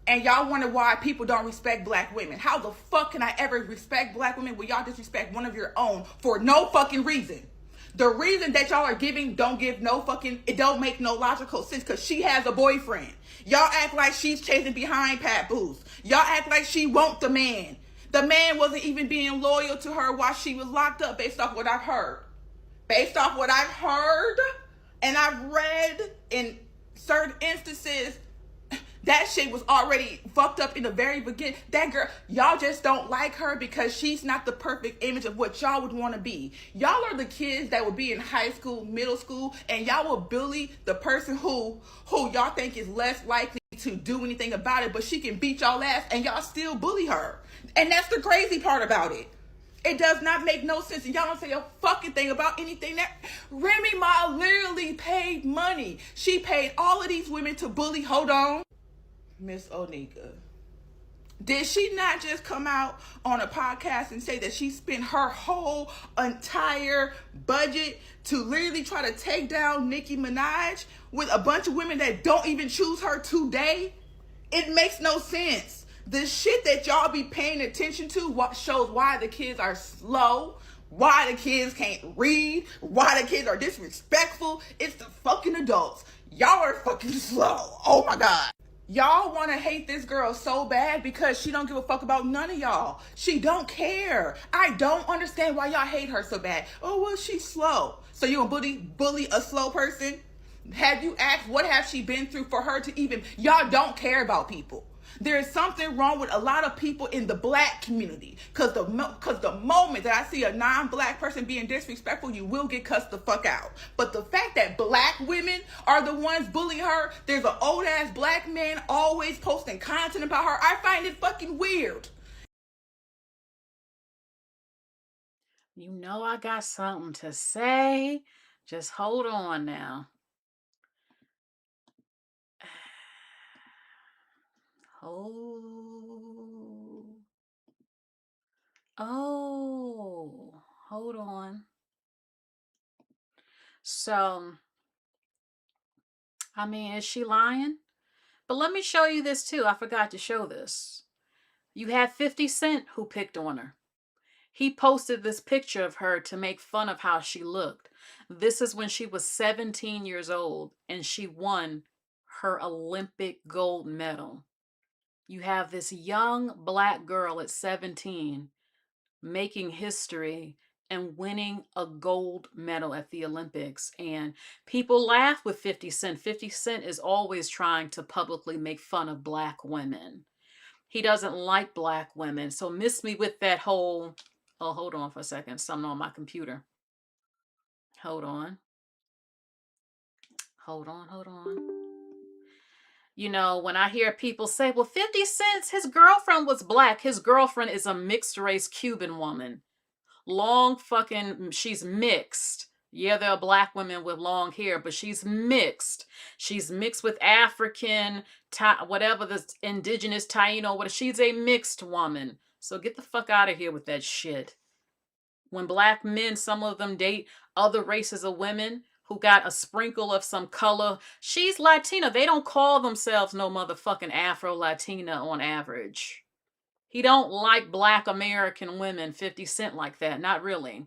S2: And y'all wonder why people don't respect black women. How the fuck can I ever respect black women when y'all disrespect one of your own for no fucking reason? The reason that y'all are giving don't give no fucking, it don't make no logical sense because she has a boyfriend. Y'all act like she's chasing behind Papoose. Y'all act like she want the man. The man wasn't even being loyal to her while she was locked up based off what I've heard. Based off what I've heard and I've read in certain instances, that shit was already fucked up in the very beginning. That girl, y'all just don't like her because she's not the perfect image of what y'all would want to be. Y'all are the kids that would be in high school, middle school, and y'all will bully the person who y'all think is less likely to do anything about it, but she can beat y'all ass and y'all still bully her. And that's the crazy part about it. It does not make no sense. And y'all don't say a fucking thing about anything. That Remy Ma literally paid money. She paid all of these women to bully. Hold on. Miss Onika, did she not just come out on a podcast and say that she spent her whole entire budget to literally try to take down Nicki Minaj with a bunch of women that don't even choose her today? It makes no sense. The shit that y'all be paying attention to what shows why the kids are slow, why the kids can't read, why the kids are disrespectful. It's the fucking adults. Y'all are fucking slow. Oh my God. Y'all want to hate this girl so bad because she don't give a fuck about none of y'all. She don't care. I don't understand why y'all hate her so bad. Oh, well, she's slow. So you gonna bully a slow person? Have you asked what have she been through for her to even... Y'all don't care about people. There is something wrong with a lot of people in the black community. Because the moment that I see a non-black person being disrespectful, you will get cussed the fuck out. But the fact that black women are the ones bullying her, there's an old-ass black man always posting content about her, I find it fucking weird.
S1: You know I got something to say. Just hold on now. Oh, hold on. So, I mean, is she lying? But let me show you this too. I forgot to show this. You had 50 Cent who picked on her. He posted this picture of her to make fun of how she looked. This is when she was 17 years old and she won her Olympic gold medal. You have this young black girl at 17 making history and winning a gold medal at the Olympics. And people laugh with 50 Cent. 50 Cent is always trying to publicly make fun of black women. He doesn't like black women. So miss me with that whole, oh, hold on for a second. Something on my computer. Hold on. Hold on, hold on. You know, when I hear people say, well, 50 Cent, his girlfriend was black. His girlfriend is a mixed race Cuban woman. Long fucking, she's mixed. Yeah, there are black women with long hair, but she's mixed. She's mixed with African, whatever the indigenous Taino, what she's a mixed woman. So get the fuck out of here with that shit. When black men, some of them date other races of women who got a sprinkle of some color, she's Latina. They don't call themselves no motherfucking Afro-Latina on average. He don't like black American women 50 Cent like that. Not really.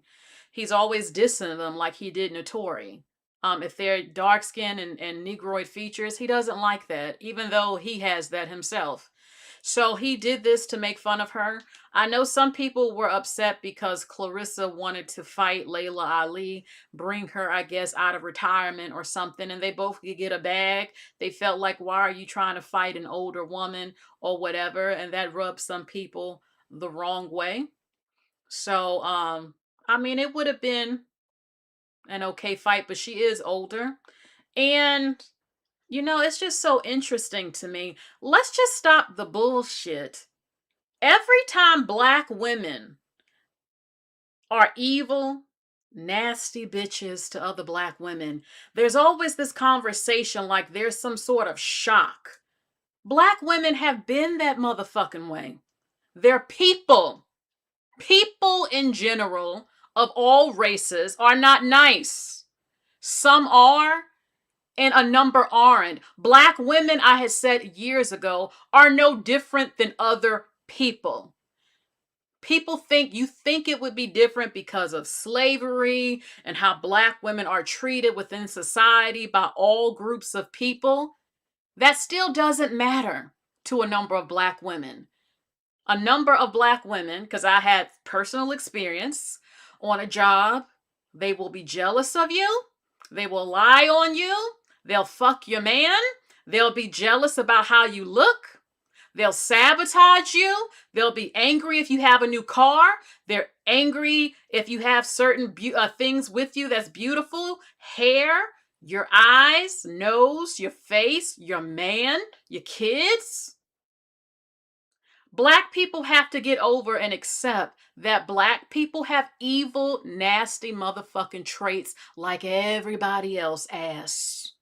S1: He's always dissing them like he did Notori. If they're dark skinned and negroid features, he doesn't like that, even though he has that himself. So he did this to make fun of her. I know some people were upset because Claressa wanted to fight Layla Ali, bring her, I guess, out of retirement or something, and they both could get a bag. They felt like, why are you trying to fight an older woman or whatever? And that rubbed some people the wrong way. So, I mean, it would have been an okay fight, but she is older. And, you know, it's just so interesting to me. Let's just stop the bullshit. Every time black women are evil, nasty bitches to other black women, there's always this conversation like there's some sort of shock. Black women have been that motherfucking way. They're people. People in general of all races are not nice. Some are, and a number aren't. Black women, I had said years ago, are no different than other people. People think you think it would be different because of slavery and how black women are treated within society by all groups of people. That still doesn't matter to a number of black women. A number of black women, because I had personal experience on a job, they will be jealous of you. They will lie on you. They'll fuck your man. They'll be jealous about how you look. They'll sabotage you. They'll be angry if you have a new car. They're angry if you have certain things with you that's beautiful. Hair, your eyes, nose, your face, your man, your kids. Black people have to get over and accept that black people have evil, nasty motherfucking traits like everybody else ass.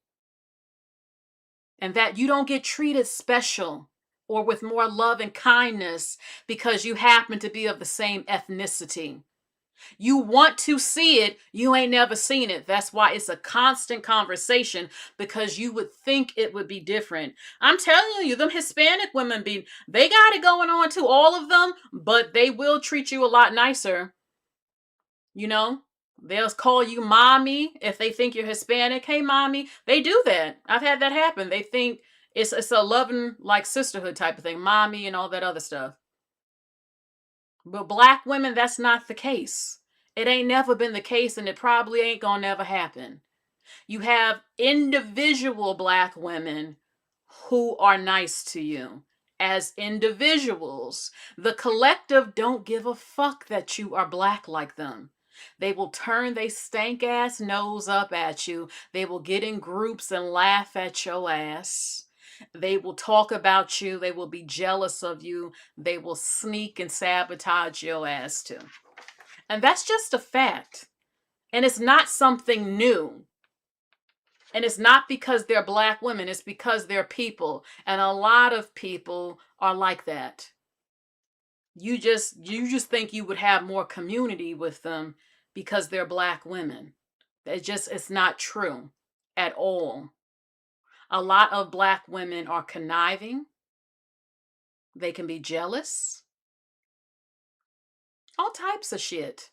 S1: And that you don't get treated special or with more love and kindness because you happen to be of the same ethnicity. You want to see it, you ain't never seen it. That's why it's a constant conversation, because you would think it would be different. I'm telling you, them Hispanic women they got it going on too, all of them, but they will treat you a lot nicer. You know, they'll call you mommy if they think you're Hispanic. Hey, mommy. They do that. I've had that happen. They think it's a loving, like, sisterhood type of thing, mommy and all that other stuff. But black women, that's not the case. It ain't never been the case, and it probably ain't gonna never happen. You have individual black women who are nice to you as individuals. The collective don't give a fuck that you are black like them. They will turn they stank ass nose up at you. They will get in groups and laugh at your ass. They will talk about you. They will be jealous of you. They will sneak and sabotage your ass too. And that's just a fact. And it's not something new. And it's not because they're black women. It's because they're people. And a lot of people are like that. You just think you would have more community with them because they're black women. It's not true at all. A lot of black women are conniving. They can be jealous. All types of shit.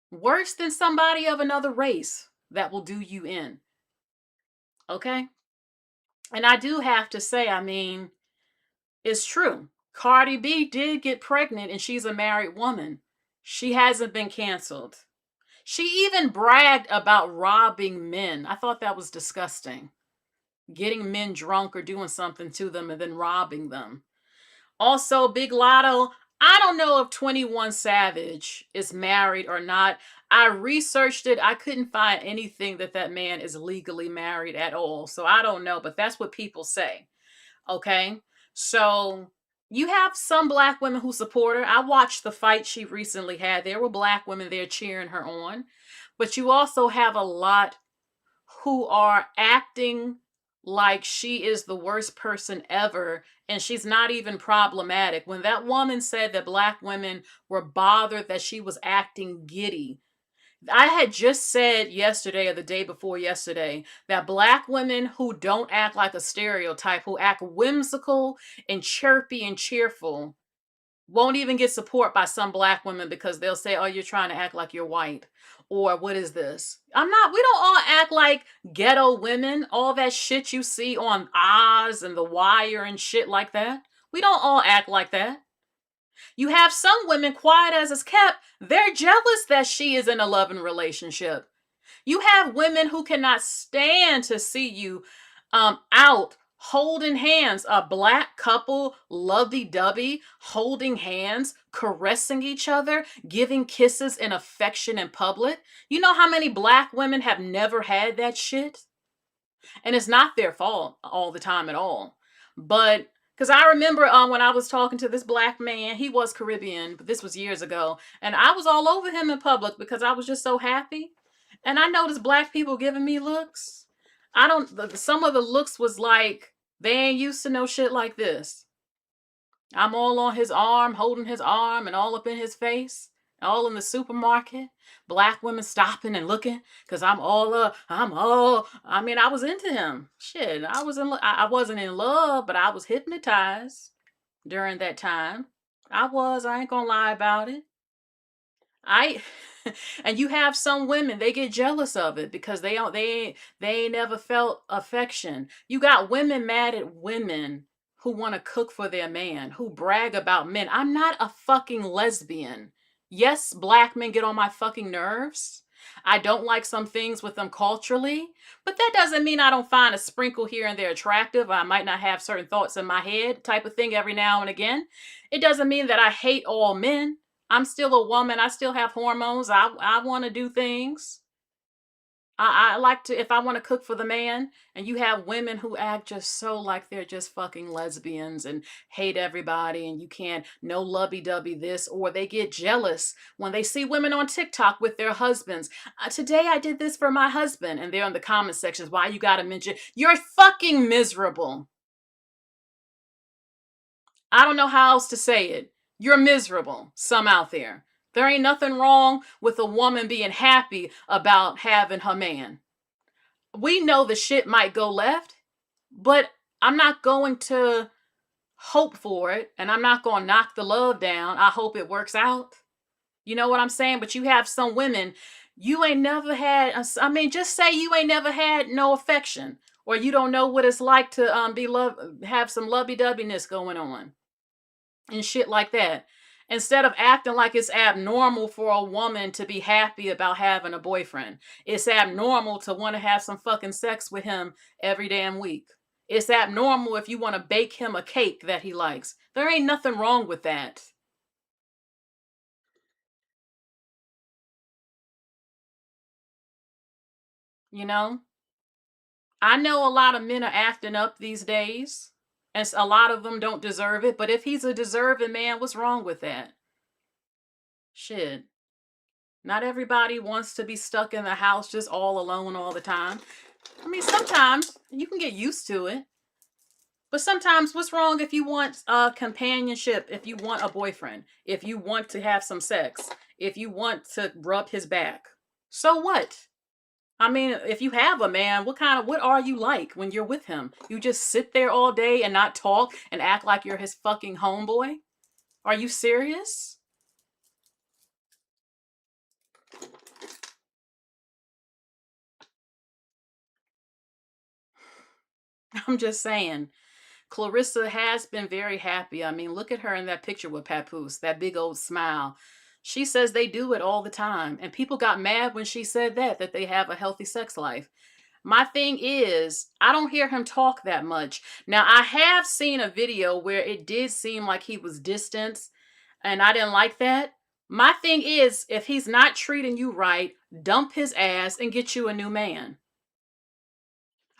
S1: Worse than somebody of another race that will do you in. Okay? And I do have to say, I mean, it's true. Cardi B did get pregnant and she's a married woman. She hasn't been canceled. She even bragged about robbing men. I thought that was disgusting. Getting men drunk or doing something to them and then robbing them. Also, Big Lotto, I don't know if 21 Savage is married or not. I researched it. I couldn't find anything that man is legally married at all. So I don't know, but that's what people say. Okay? So you have some black women who support her. I watched the fight she recently had. There were black women there cheering her on. But you also have a lot who are acting like she is the worst person ever and she's not even problematic. When that woman said that black women were bothered that she was acting giddy, I had just said yesterday or the day before yesterday that black women who don't act like a stereotype, who act whimsical and chirpy and cheerful, won't even get support by some black women because they'll say, oh, you're trying to act like you're white. Or what is this? We don't all act like ghetto women, all that shit you see on Oz and The Wire and shit like that. We don't all act like that. You have some women, quiet as it's kept, they're jealous that she is in a loving relationship. You have women who cannot stand to see you out holding hands, a black couple, lovey-dovey, holding hands, caressing each other, giving kisses and affection in public. You know how many black women have never had that shit? And it's not their fault all the time at all. But because I remember when I was talking to this black man, he was Caribbean, but this was years ago, and I was all over him in public because I was just so happy. And I noticed black people giving me looks. I don't, some of the looks was like, they ain't used to no shit like this. I'm all on his arm, holding his arm, and all up in his face, all in the supermarket. Black women stopping and looking, cause I mean, I was into him. Shit, I wasn't in love, but I was hypnotized during that time. I ain't gonna lie about it. I and you have some women, they get jealous of it because they ain't never felt affection. You got women mad at women who want to cook for their man, who brag about men. I'm not a fucking lesbian. Yes, black men get on my fucking nerves. I don't like some things with them culturally, but that doesn't mean I don't find a sprinkle here and there attractive. I might not have certain thoughts in my head type of thing every now and again. It doesn't mean that I hate all men. I'm still a woman. I still have hormones. I want to do things. I like to, if I want to cook for the man, and you have women who act just so like they're just fucking lesbians and hate everybody, and you can't, no lovey-dovey this, or they get jealous when they see women on TikTok with their husbands. Today I did this for my husband, and they're in the comment sections. Why you gotta mention, you're fucking miserable. I don't know how else to say it. You're miserable, some out there. There ain't nothing wrong with a woman being happy about having her man. We know the shit might go left, but I'm not going to hope for it, and I'm not going to knock the love down. I hope it works out. You know what I'm saying? But you have some women, you ain't never had, I mean, just say you ain't never had no affection, or you don't know what it's like to have some lovey-doveyness going on and shit like that. Instead of acting like it's abnormal for a woman to be happy about having a boyfriend, it's abnormal to want to have some fucking sex with him every damn week. It's abnormal if you want to bake him a cake that he likes. There ain't nothing wrong with that. You know? I know a lot of men are acting up these days, and a lot of them don't deserve it, but if he's a deserving man, what's wrong with that? Shit. Not everybody wants to be stuck in the house just all alone all the time. I mean, sometimes you can get used to it. But sometimes what's wrong if you want companionship, if you want a boyfriend, if you want to have some sex, if you want to rub his back? So what? I mean, if you have a man, what are you like when you're with him? You just sit there all day and not talk and act like you're his fucking homeboy? Are you serious? I'm just saying. Claressa has been very happy. I mean, look at her in that picture with Papoose, that big old smile. She says they do it all the time. And people got mad when she said that they have a healthy sex life. My thing is, I don't hear him talk that much. Now, I have seen a video where it did seem like he was distanced, and I didn't like that. My thing is, if he's not treating you right, dump his ass and get you a new man.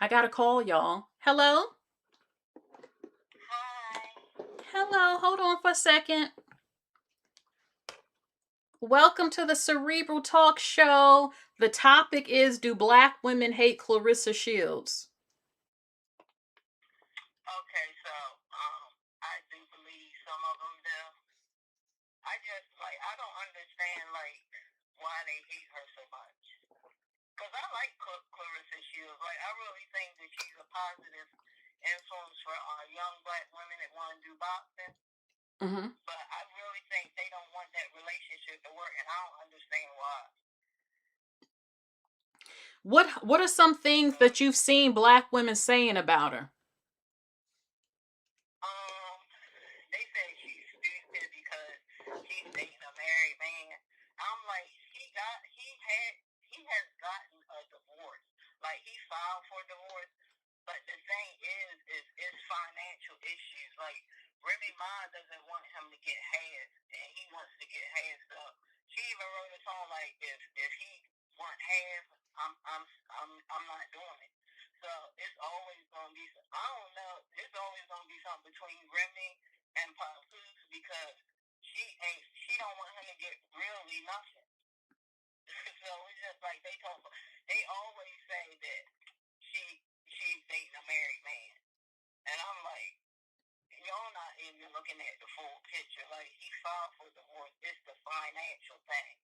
S1: I got a call, y'all. Hello? Hello, hold on for a second. Welcome to the Cerebral Talk Show. The topic is, do black women hate Claressa Shields?
S7: Okay, so I do believe some of them do. I just I don't understand why they hate her so much. Cause I like Claressa Shields. Like I really think that she's a positive influence for young black women that want to do boxing.
S1: Mm-hmm.
S7: But I really think they don't want that relationship to work, and I don't understand why.
S1: What are some things that you've seen black women saying about her?
S7: They say she's stupid because she's dating a married man. I'm like, he has gotten a divorce. Like he filed for divorce, but the thing is it's financial issues. Like Remy Ma doesn't want him to get half, and he wants to get half. So she even wrote a song like, if he want half, I'm not doing it. So it's always gonna be. I don't know. It's always gonna be something between Remy and Papoose because she don't want him to get really nothing. So it's just like they always say that she's dating a married man, and I'm like, y'all not even looking at the full picture. Like he filed for divorce. It's the financial thing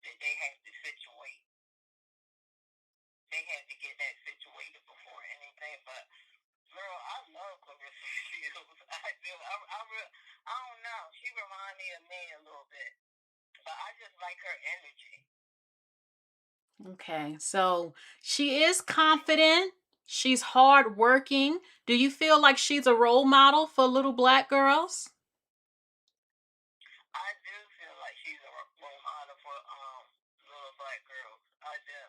S7: that they have to situate. They had to get that situated before anything. But girl, I love Claressa Shields. I do. I don't know. She reminds me of me a little bit, but I just like her energy.
S1: Okay, so she is confident. She's hardworking. Do you feel like she's a role model for little black girls?
S7: I do feel like she's a role model for little black girls. I do.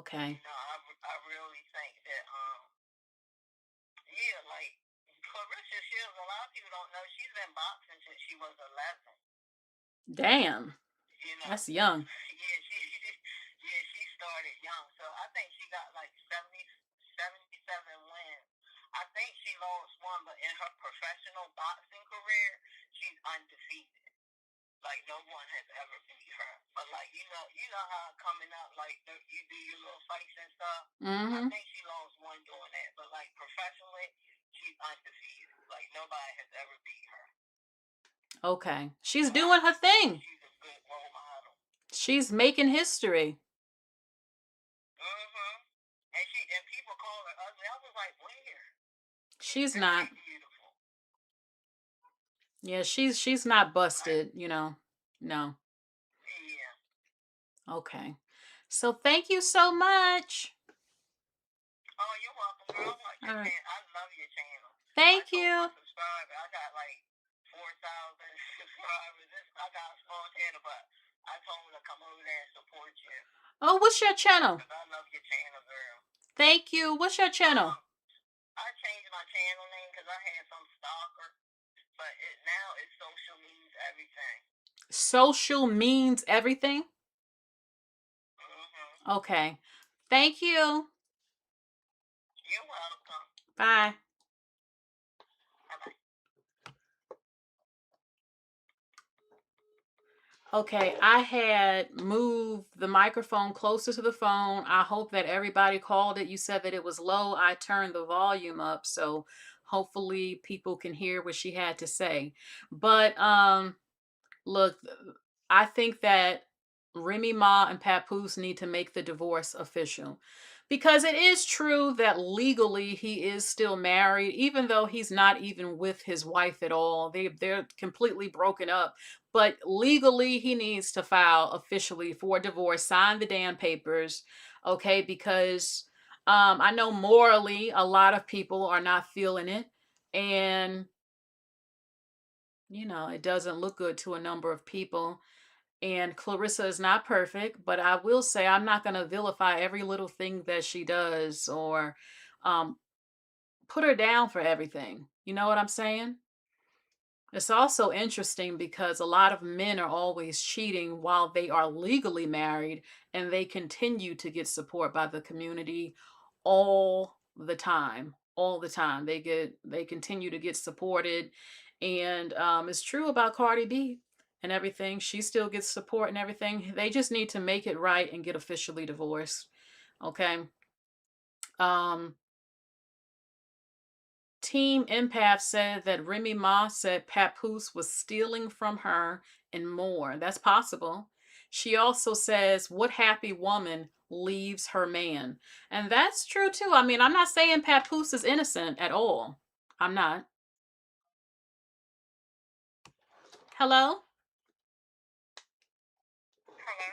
S1: Okay.
S7: I really think that yeah, like Claressa Shields. A lot of people don't know she's been boxing since she was 11.
S1: Damn.
S7: You know.
S1: That's young.
S7: Yeah, she started young. So I think she got like 77 wins. I think she lost one, but in her professional boxing career, she's undefeated. Like no one has ever beat her. But like you know how coming up like you do your little fights and stuff. I
S1: Mm-hmm.
S7: think she lost one doing that, but like professionally, she's undefeated. Like nobody has ever beat her.
S1: Okay. She's
S7: So
S1: doing her thing.
S7: she's a good role model.
S1: She's making history.
S7: Mhm. And people call her ugly. I was like, where?
S1: She's
S7: Very
S1: not.
S7: beautiful.
S1: Yeah, she's not busted, you know. No.
S7: Yeah.
S1: Okay. So thank you so much.
S7: Oh, you're welcome, girl. I
S1: All right.
S7: I love your channel. I
S1: Thank
S7: told my
S1: you.
S7: subscribers I got like 4,000 subscribers. I got a small channel, but I told them to come over there and support you.
S1: Oh, what's your channel?
S7: Because I love your channel, girl.
S1: Thank you. What's your channel?
S7: I changed my channel name because I had some stalker, but now it's social means everything.
S1: Social means everything?
S7: Mm-hmm.
S1: Okay. Thank you.
S7: You're welcome.
S1: Bye.
S7: Bye-bye.
S1: Okay, I had moved the microphone closer to the phone. I hope that everybody called it. You said that it was low. I turned the volume up, so hopefully people can hear what she had to say. But look, I think that Remy Ma and Papoose need to make the divorce official. Because it is true that legally he is still married, even though he's not even with his wife at all. They're completely broken up. But legally, he needs to file officially for divorce, sign the damn papers, okay? Because I know morally a lot of people are not feeling it. And it doesn't look good to a number of people. And Clarissa is not perfect, but I will say I'm not going to vilify every little thing that she does or um, put her down for everything. You know what I'm saying? It's also interesting because a lot of men are always cheating while they are legally married and they continue to get support by the community all the time. All the time. They continue to get supported. And it's true about Cardi B and everything. She still gets support and everything. They just need to make it right and get officially divorced. Okay. Um Team Empath said that Remy Ma said Papoose was stealing from her and more. That's possible. She also says, what happy woman leaves her man? And that's true too. I mean, I'm not saying Papoose is innocent at all. I'm not. Hello?
S7: Hello.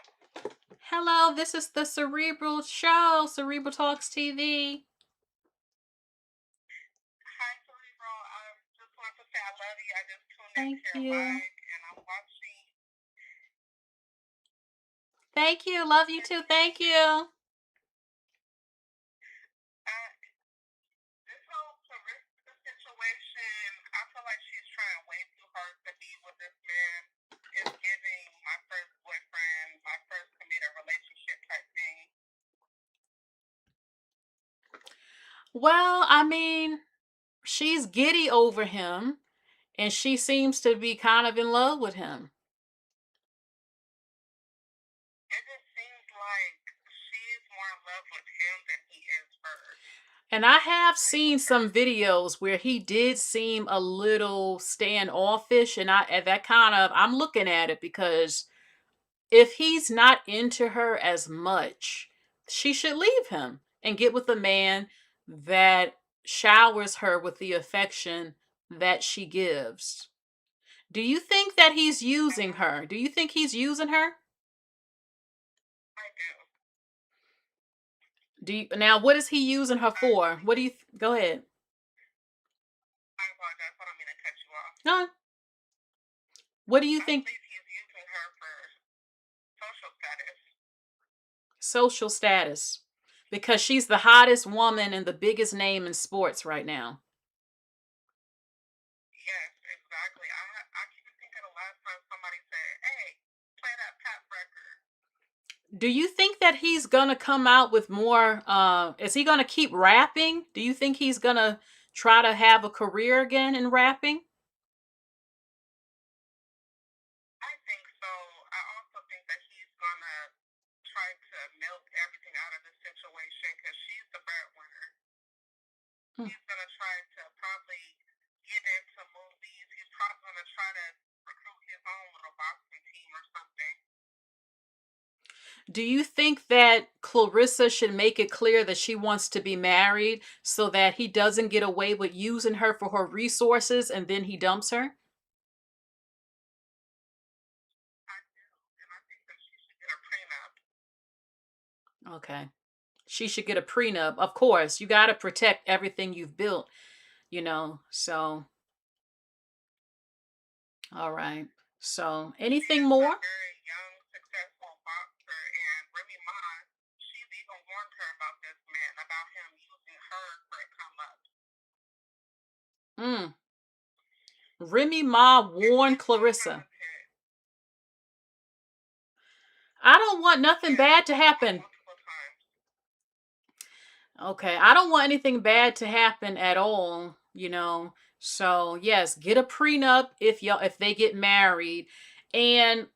S1: Hello, this is the Cerebral Show, Cerebral Talks TV.
S7: Hi, Cerebral. I just want to say I love you. I just tuned
S1: Thank
S7: into your
S1: you.
S7: live and I'm watching.
S1: Thank you. Love you too. Thank you.
S7: This whole Clarissa situation, I feel like she's trying way too hard to be with this man. It's giving my first boyfriend, my first committed relationship type thing.
S1: Well, I mean, she's giddy over him and she seems to be kind of in love with him.
S7: It just seems like she's more in love with him than he is her.
S1: And I have seen some videos where he did seem a little standoffish, and I'm looking at it because if he's not into her as much, she should leave him and get with a man that showers her with the affection that she gives. Do you think that he's using her? Do you think he's using her?
S7: I do.
S1: Now what is he using her for? What do you go ahead?
S7: I apologize. I don't mean to cut you off.
S1: No. What do you
S7: I
S1: think?
S7: believe he's using her for social status.
S1: Social status. Because she's the hottest woman and the biggest name in sports right now.
S7: Yes, exactly. I keep thinking the last time somebody said, "Hey, play that pop record."
S1: Do you think that he's gonna come out with more is he gonna keep rapping? Do you think he's gonna try to have a career again in rapping?
S7: I think so. I also think that he's gonna try to milk everything out of the situation because she's the breadwinner.
S1: Hmm.
S7: He's gonna try to probably get into movies. He's probably gonna try to recruit his own little boxing team or something.
S1: Do you think that Clarissa should make it clear that she wants to be married so that he doesn't get away with using her for her resources and then he dumps her?
S7: I do, and I think that she should get a prenup.
S1: Okay. She should get a prenup. Of course, you got to protect everything you've built, So, all right. So, anything
S7: She's a
S1: more?
S7: very young, successful boxer, and Remy Ma, she's even warned her about this man, about him using her for a come up.
S1: Mm. Remy Ma
S7: And
S1: warned
S7: she's so
S1: Clarissa.
S7: talented.
S1: I don't want nothing
S7: Yes,
S1: bad to happen.
S7: multiple times.
S1: Okay, I don't want anything bad to happen at all. So, yes, get a prenup if they get married and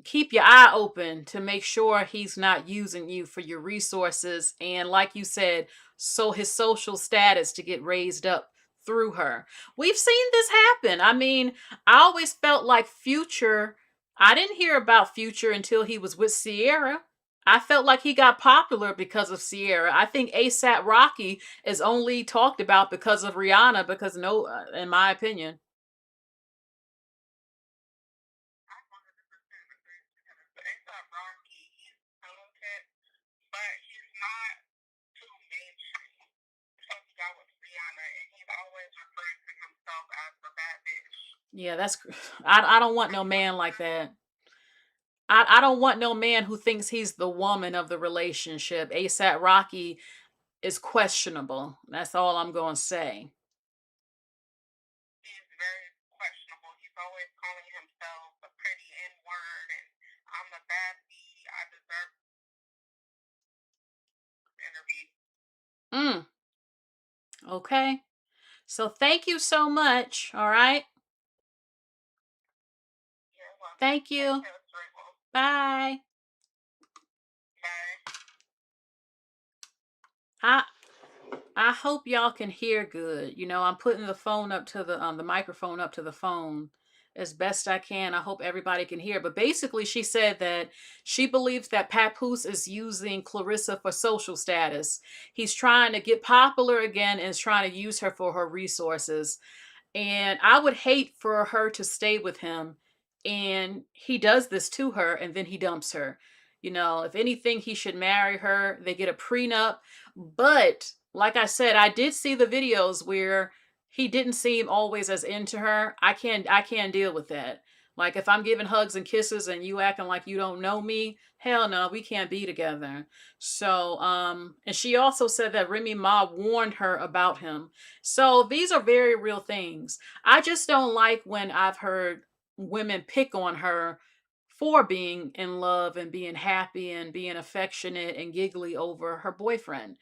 S1: keep your eye open to make sure he's not using you for your resources and like you said, so his social status to get raised up through her. We've seen this happen. I mean, I always felt like Future, I didn't hear about Future until he was with Sierra. I felt like he got popular because of Sierra. I think ASAP Rocky is only talked about because of Rihanna because no in my opinion.
S7: I 100% agree because A$AP Rocky, he's talented, but he's not too mainstream. So he got with Rihanna, and he's always referring to himself as the bad bitch.
S1: Yeah, I don't want no man like that. I don't want no man who thinks he's the woman of the relationship. ASAP Rocky is questionable. That's all I'm going to say.
S7: He's very questionable. He's always calling himself a pretty N word and I'm the baddie. I deserve interview.
S1: Mm, okay. So thank you so much. All right.
S7: You're welcome.
S1: Thank
S7: Take
S1: you.
S7: care, Draco.
S1: Bye.
S7: Bye.
S1: I I hope y'all can hear good. I'm putting the microphone up to the phone as best I can. I hope everybody can hear. But basically, she said that she believes that Papoose is using Clarissa for social status. He's trying to get popular again and is trying to use her for her resources. And I would hate for her to stay with him and he does this to her and then he dumps her. If anything, he should marry her. They get a prenup. But like I said, I did see the videos where he didn't seem always as into her. I can't deal with that. Like if I'm giving hugs and kisses and you acting like you don't know me, hell no, we can't be together. So, and she also said that Remy Ma warned her about him. So these are very real things. I just don't like when I've heard women pick on her for being in love and being happy and being affectionate and giggly over her boyfriend.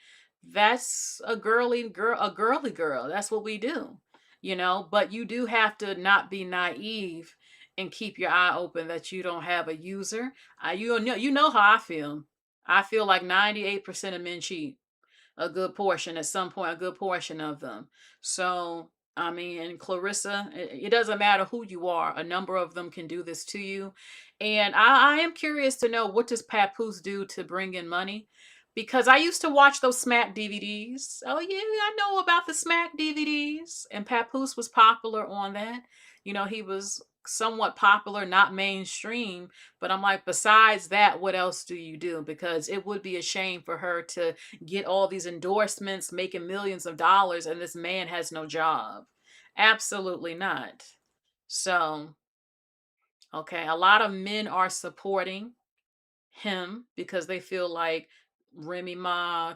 S1: That's a girly girl. That's what we do. But you do have to not be naive and keep your eye open that you don't have a user. You know how I feel. I feel like 98% of men cheat a good portion at some point, a good portion of them. So, I mean, and Clarissa, it doesn't matter who you are, a number of them can do this to you. And I am curious to know, what does Papoose do to bring in money? Because I used to watch those Smack DVDs. Oh, yeah, I know about the Smack DVDs. And Papoose was popular on that. He was somewhat popular, not mainstream. But I'm like, besides that, what else do you do? Because it would be a shame for her to get all these endorsements, making millions of dollars, and this man has no job. Absolutely not. So, okay, a lot of men are supporting him because they feel like Remy Ma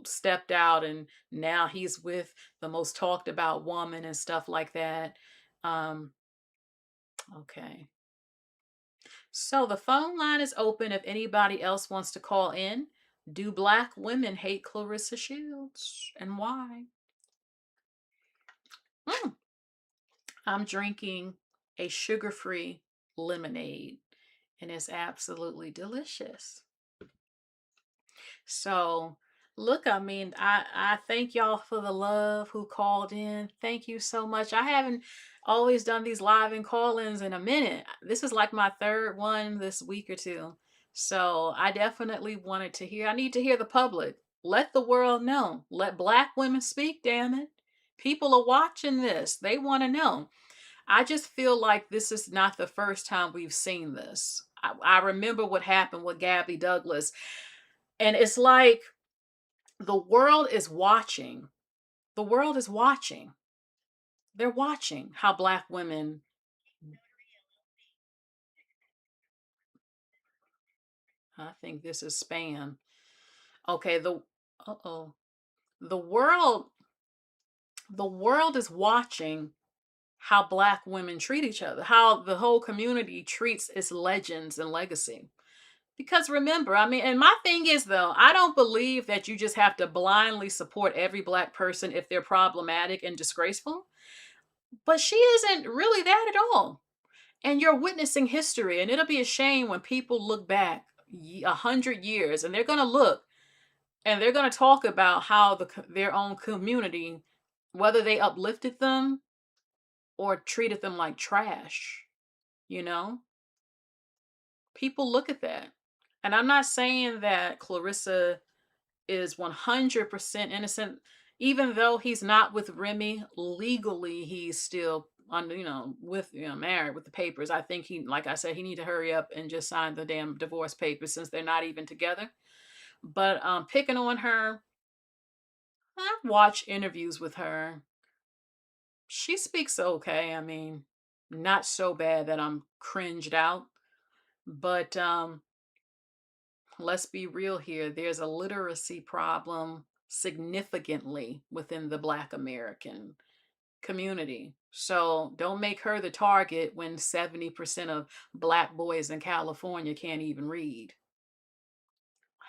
S1: stepped out and now he's with the most talked about woman and stuff like that. Um, okay. So the phone line is open if anybody else wants to call in. Do black women hate Clarissa Shields and why? Mm. I'm drinking a sugar-free lemonade and it's absolutely delicious. So, look, I mean, I thank y'all for the love who called in. Thank you so much. I haven't always done these live and call-ins in a minute. This is like my third one this week or two. So, I definitely wanted to hear. I need to hear the public. Let the world know. Let black women speak, damn it. People are watching this. They want to know. I just feel like this is not the first time we've seen this. I remember what happened with Gabby Douglas. And it's like the world is watching. The world is watching. They're watching how black women. I think this is spam. Okay, uh-oh. The world the world is watching how black women treat each other, how the whole community treats its legends and legacy. Because remember, I mean, and my thing is though, I don't believe that you just have to blindly support every black person if they're problematic and disgraceful. But she isn't really that at all. And you're witnessing history, and it'll be a shame when people look back 100 years, and they're gonna look and they're gonna talk about how their own community, whether they uplifted them or treated them like trash. You know, people look at that, and I'm not saying that Clarissa is 100% innocent. Even though he's not with Remy legally, he's still married with the papers. I think like I said, he need to hurry up and just sign the damn divorce papers since they're not even together. But picking on her, I've watched interviews with her. She speaks okay. I mean, Not so bad that I'm cringed out, but let's be real here. There's a literacy problem significantly within the Black American community. So don't make her the target when 70% of Black boys in California can't even read.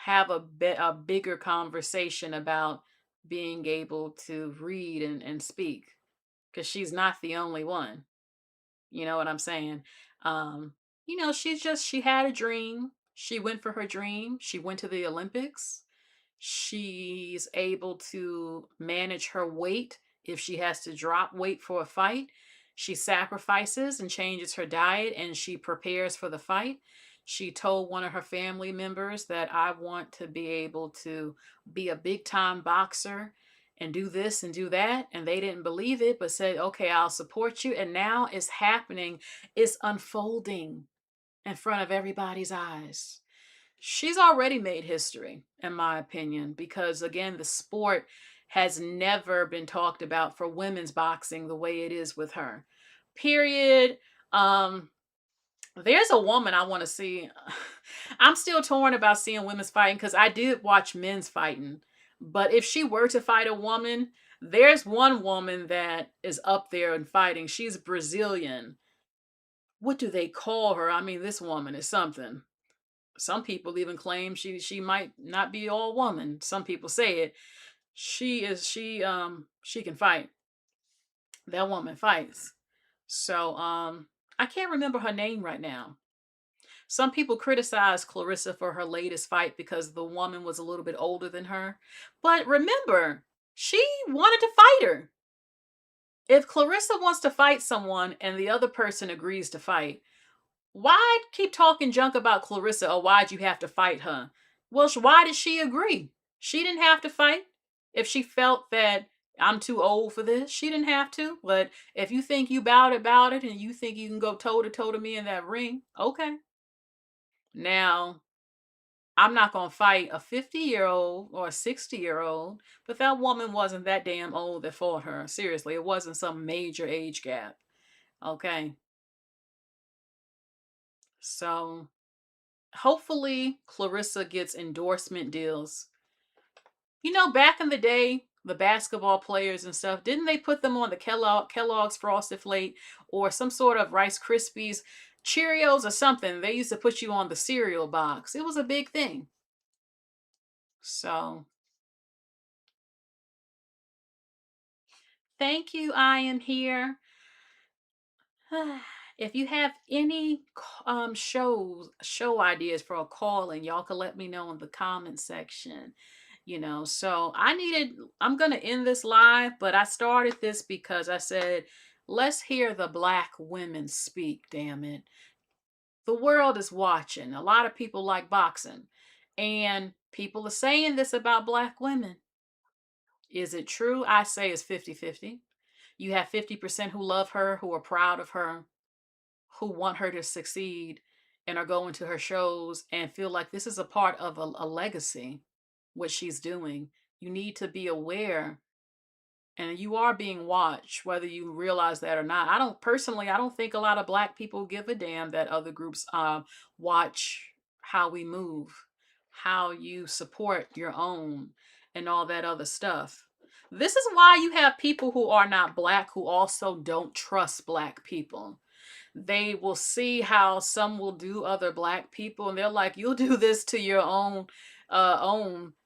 S1: Have a bigger conversation about being able to read and speak, because she's not the only one. You know what I'm saying? Um, she had a dream. She went for her dream. She went to the Olympics. She's able to manage her weight if she has to drop weight for a fight. She sacrifices and changes her diet and she prepares for the fight. She told one of her family members that I want to be able to be a big time boxer and do this and do that. And they didn't believe it, but said, okay, I'll support you. And now it's happening, it's unfolding in front of everybody's eyes. She's already made history, in my opinion, because again, the sport has never been talked about for women's boxing the way it is with her. Period. Um, there's a woman I want to see. I'm still torn about seeing women's fighting because I did watch men's fighting. But if she were to fight a woman, there's one woman that is up there and fighting. She's Brazilian. What do they call her? I mean, this woman is something. Some people even claim she might not be all woman. Some people say it. She can fight. That woman fights. So I can't remember her name right now. Some people criticize Claressa for her latest fight because the woman was a little bit older than her. But remember, she wanted to fight her. If Claressa wants to fight someone and the other person agrees to fight, why keep talking junk about Claressa, or why'd you have to fight her? Well, why did she agree? She didn't have to fight. If she felt that I'm too old for this, she didn't have to. But if you think you about it and you think you can go toe to toe to me in that ring, okay. Now, I'm not going to fight a 50-year-old or a 60-year-old, but that woman wasn't that damn old that fought her. Seriously, it wasn't some major age gap. Okay. So hopefully Claressa gets endorsement deals. You know, back in the day, the basketball players and stuff, didn't they put them on the Kellogg's Frosted Flake or some sort of Rice Krispies, Cheerios or something? They used to put you on the cereal box. It was a big thing. So, thank you. I am here. If you have any show ideas for a call, and y'all can let me know in the comment section. So I'm gonna end this live, but I started this because I said, let's hear the Black women speak, damn it. The world is watching. A lot of people like boxing, and people are saying this about Black women. Is it true? I say it's 50-50. You have 50% who love her, who are proud of her, who want her to succeed, and are going to her shows and feel like this is a part of a legacy, what she's doing. You need to be aware, and you are being watched, whether you realize that or not. I don't think a lot of Black people give a damn that other groups watch how we move, how you support your own, and all that other stuff. This is why you have people who are not Black who also don't trust Black people. They will see how some will do other Black people, and they're like, you'll do this to your own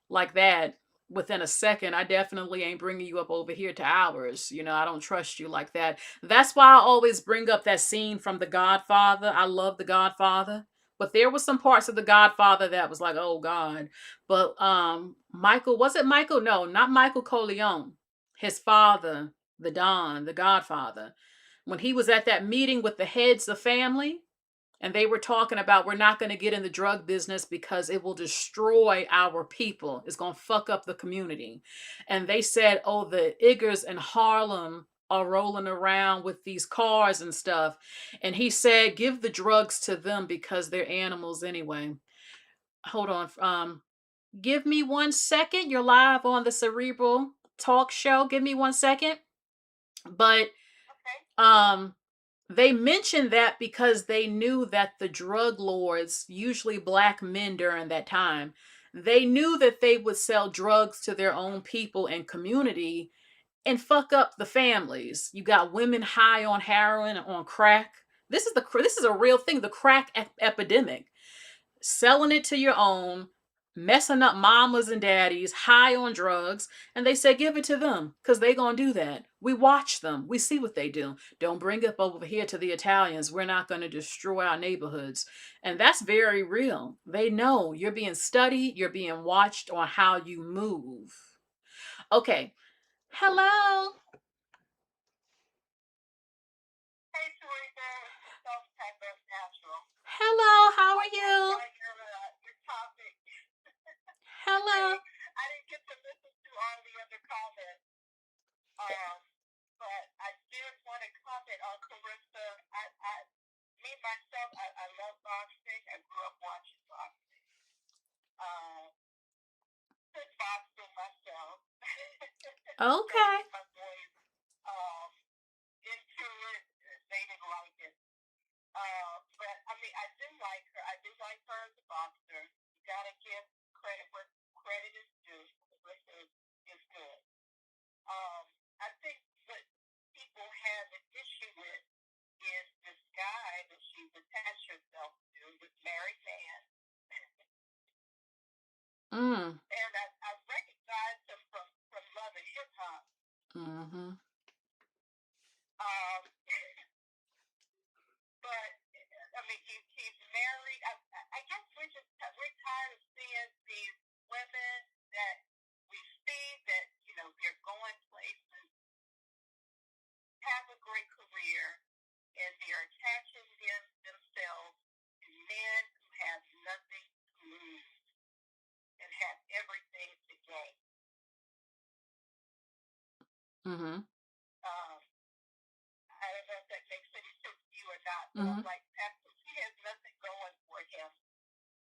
S1: like that within a second. I definitely ain't bringing you up over here to ours. I don't trust you like that. That's why I always bring up that scene from The Godfather. I love The Godfather, but there was some parts of The Godfather that was like, oh God. But Michael, was it Michael? No, not Michael Corleone. His father, the Don, the Godfather, when he was at that meeting with the heads of family, and they were talking about, we're not going to get in the drug business because it will destroy our people. It's going to fuck up the community. And they said, oh, the Iggers in Harlem are rolling around with these cars and stuff. And he said, give the drugs to them because they're animals anyway. Hold on. Give me 1 second. You're live on the Cerebral Talk Show. Give me 1 second. But
S7: Okay.
S1: They mentioned that because they knew that the drug lords, usually black men during that time, they knew that they would sell drugs to their own people and community and fuck up the families. You got women high on heroin, on crack. This is a real thing, the crack epidemic. Selling it to your own, messing up mamas and daddies, high on drugs, and they say give it to them because they gonna do that. We watch them. We see what they do. Don't bring it up over here to the Italians. We're not gonna destroy our neighborhoods. And that's very real. They know you're being studied, you're being watched on how you move. Okay. Hello.
S7: Hey, Teresa. Self type of natural.
S1: Hello, how are
S7: I
S1: you?
S7: saw your topic.
S1: Hello.
S7: I didn't get to listen to all the other comments. But I did want to comment on Clarissa. Me myself, I love boxing. I grew up watching boxing. Good boxing myself.
S1: Okay.
S7: My boys into it. They didn't like it. But I mean, I do like her. I do like her as a boxer. You gotta give credit where credit is due. Clarissa is good. I think what people have an issue with is this guy that she's attached herself to, this married man. And I recognize him from Love and Hip Hop.
S1: Mm-hmm.
S7: But I mean, he's married. I guess we're tired of seeing these women that we see that they're going places, have a great career, and they're attaching themselves to men who have nothing to lose and have everything to gain.
S1: Mm-hmm.
S7: I don't know if that makes any sense to you or not, but I'm like, Pastor, he has nothing going for him.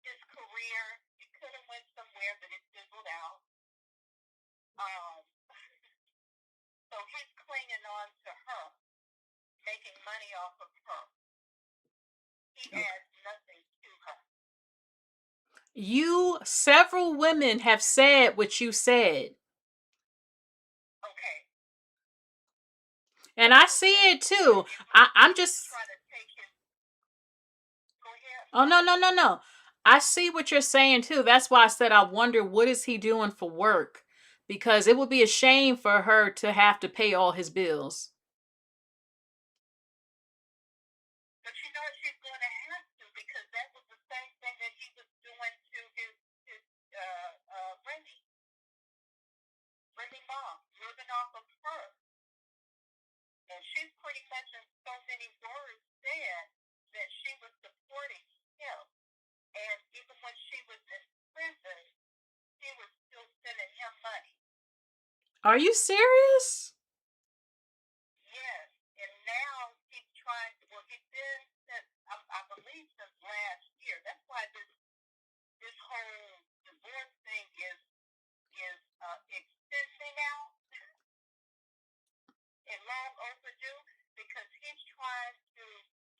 S7: His career, it could have went somewhere, but it fizzled out. So he's clinging on to her, making money off of her. He adds nothing to her.
S1: Several women have said what you said.
S7: Okay.
S1: And I see it too. I'm just
S7: trying to take his. Go ahead.
S1: Oh, no. I see what you're saying too. That's why I said I wonder what is he doing for work? Because it would be a shame for her to have to pay all his bills.
S7: But she's going to have to, because that was the same thing that he was doing to his Remy mom, living off of her. And she's pretty much in so many words said that she was supporting him. And even when she was in prison, she was still sending him money.
S1: Are you serious?
S7: Yes. And now he's trying to, well, he's been since, I believe, since last year. That's why this whole divorce thing is extending out and long overdue, because he's trying to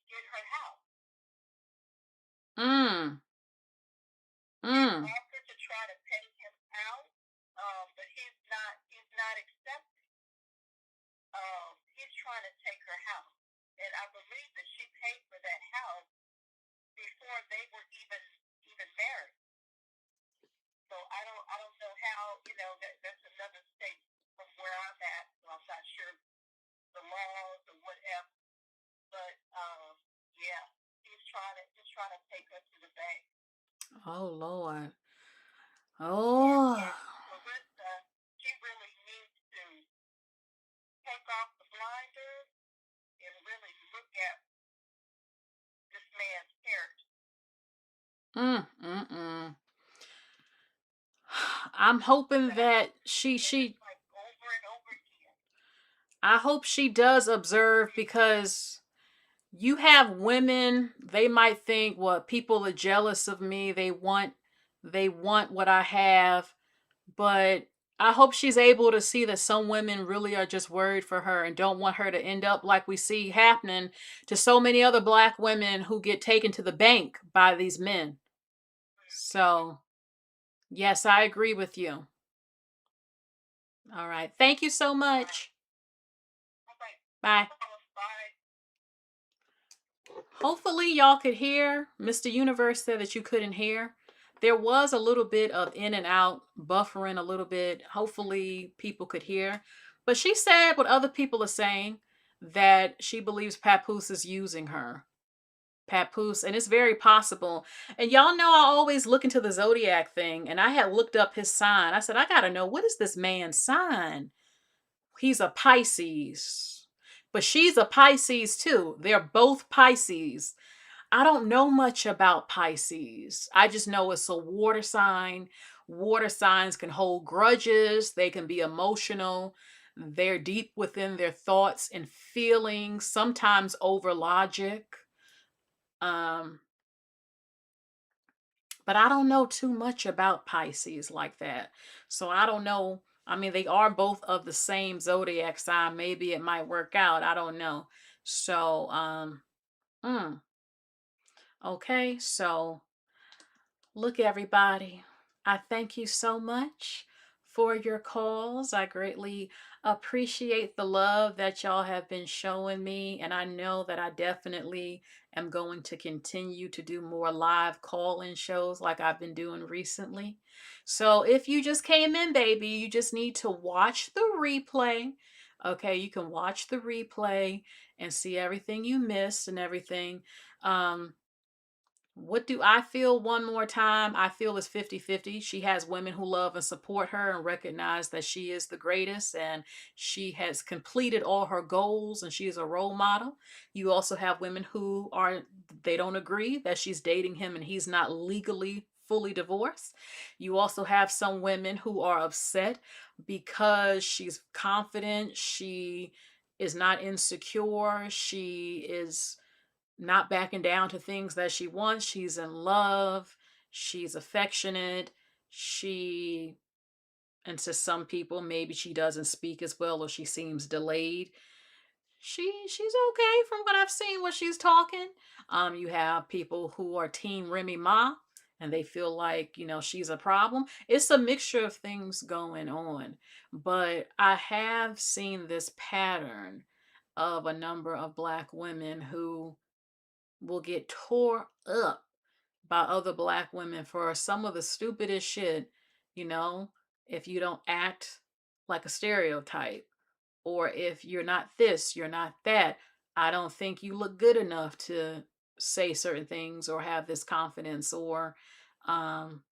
S7: get her house. She's offered to try to pay him out, but he's not accepting. He's trying to take her house, and I believe that she paid for that house before they were even married. So I don't know how, that's another state from where I'm at, so I'm not sure the laws or whatever. But yeah, he's trying to take her to the bank.
S1: Oh Lord. Oh.
S7: And Clarissa, she really needs to take off the blinders and really look at this man's character.
S1: I'm hoping that she
S7: like over and over again.
S1: I hope she does observe, because you have women, they might think, well, people are jealous of me. They want what I have, but I hope she's able to see that some women really are just worried for her and don't want her to end up like we see happening to so many other black women who get taken to the bank by these men. So, yes, I agree with you. All right. Thank you so much. Bye. Hopefully, y'all could hear. Mr. Universe said that you couldn't hear. There was a little bit of in and out, buffering a little bit. Hopefully, people could hear. But she said what other people are saying, that she believes Papoose is using her. Papoose, and it's very possible. And y'all know I always look into the zodiac thing, and I had looked up his sign. I said, I gotta know, what is this man's sign? He's a Pisces. But she's a Pisces too. They're both Pisces. I don't know much about Pisces. I just know it's a water sign. Water signs can hold grudges, they can be emotional. They're deep within their thoughts and feelings, sometimes over logic. Um, but I don't know too much about Pisces like that. So I don't know. I mean, they are both of the same zodiac sign. Maybe it might work out. I don't know. So, mm, okay. So, look, everybody, I thank you so much for your calls. I greatly appreciate the love that y'all have been showing me. And I know that I definitely am going to continue to do more live call-in shows like I've been doing recently. So if you just came in, baby, you just need to watch the replay. Okay, you can watch the replay and see everything you missed and everything. What do I feel one more time? I feel it's 50-50. She has women who love and support her and recognize that she is the greatest and she has completed all her goals and she is a role model. You also have women who they don't agree that she's dating him and he's not legally fully divorced. You also have some women who are upset because she's confident, she is not insecure, she is not backing down to things that she wants. She's in love. She's affectionate. She, and to some people, maybe she doesn't speak as well or she seems delayed. She's okay from what I've seen when she's talking. You have people who are Team Remy Ma and they feel like, she's a problem. It's a mixture of things going on. But I have seen this pattern of a number of black women who will get tore up by other black women for some of the stupidest shit, you know, if you don't act like a stereotype, or if you're not this, you're not that. I don't think you look good enough to say certain things or have this confidence, or um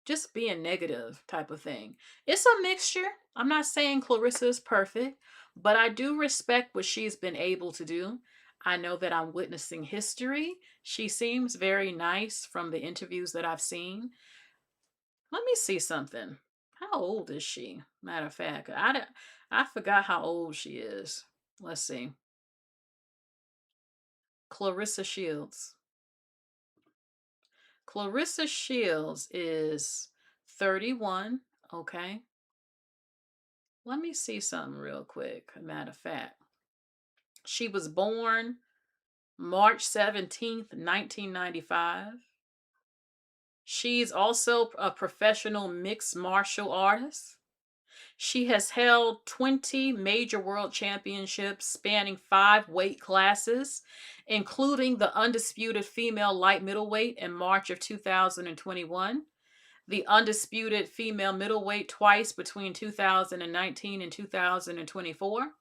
S1: just being negative type of thing. It's a mixture. I'm not saying Claressa is perfect, but I do respect what she's been able to do. I know that I'm witnessing history. She seems very nice from the interviews that I've seen. Let me see something. How old is she? Matter of fact, I forgot how old she is. Let's see. Claressa Shields. Claressa Shields is 31. Okay. Let me see something real quick. Matter of fact, she was born March 17th, 1995. She's also a professional mixed martial artist. She has held 20 major world championships spanning 5 weight classes, including the undisputed female light middleweight in March of 2021, the undisputed female middleweight twice between 2019 and 2024,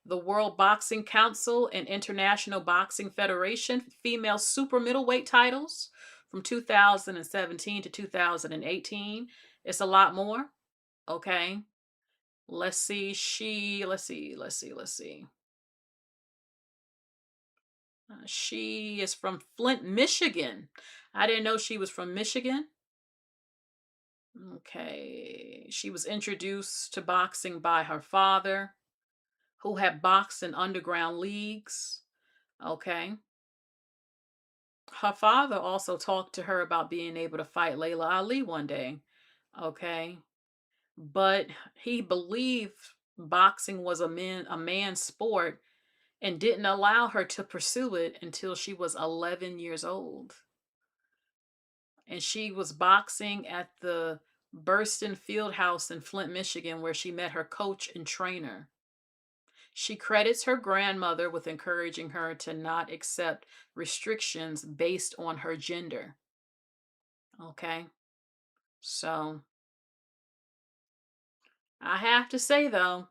S1: the World Boxing Council and International Boxing Federation female super middleweight titles from 2017 to 2018. It's a lot more. Okay. Let's see. She is from Flint, Michigan. I didn't know she was from Michigan. Okay. She was introduced to boxing by her father, who had boxed in underground leagues. Okay. Her father also talked to her about being able to fight Layla Ali one day. Okay. but he believed boxing was a man's sport and didn't allow her to pursue it until she was 11 years old. And she was boxing at the Burston Field House in Flint, Michigan, where she met her coach and trainer. She credits her grandmother with encouraging her to not accept restrictions based on her gender. Okay, so I have to say though,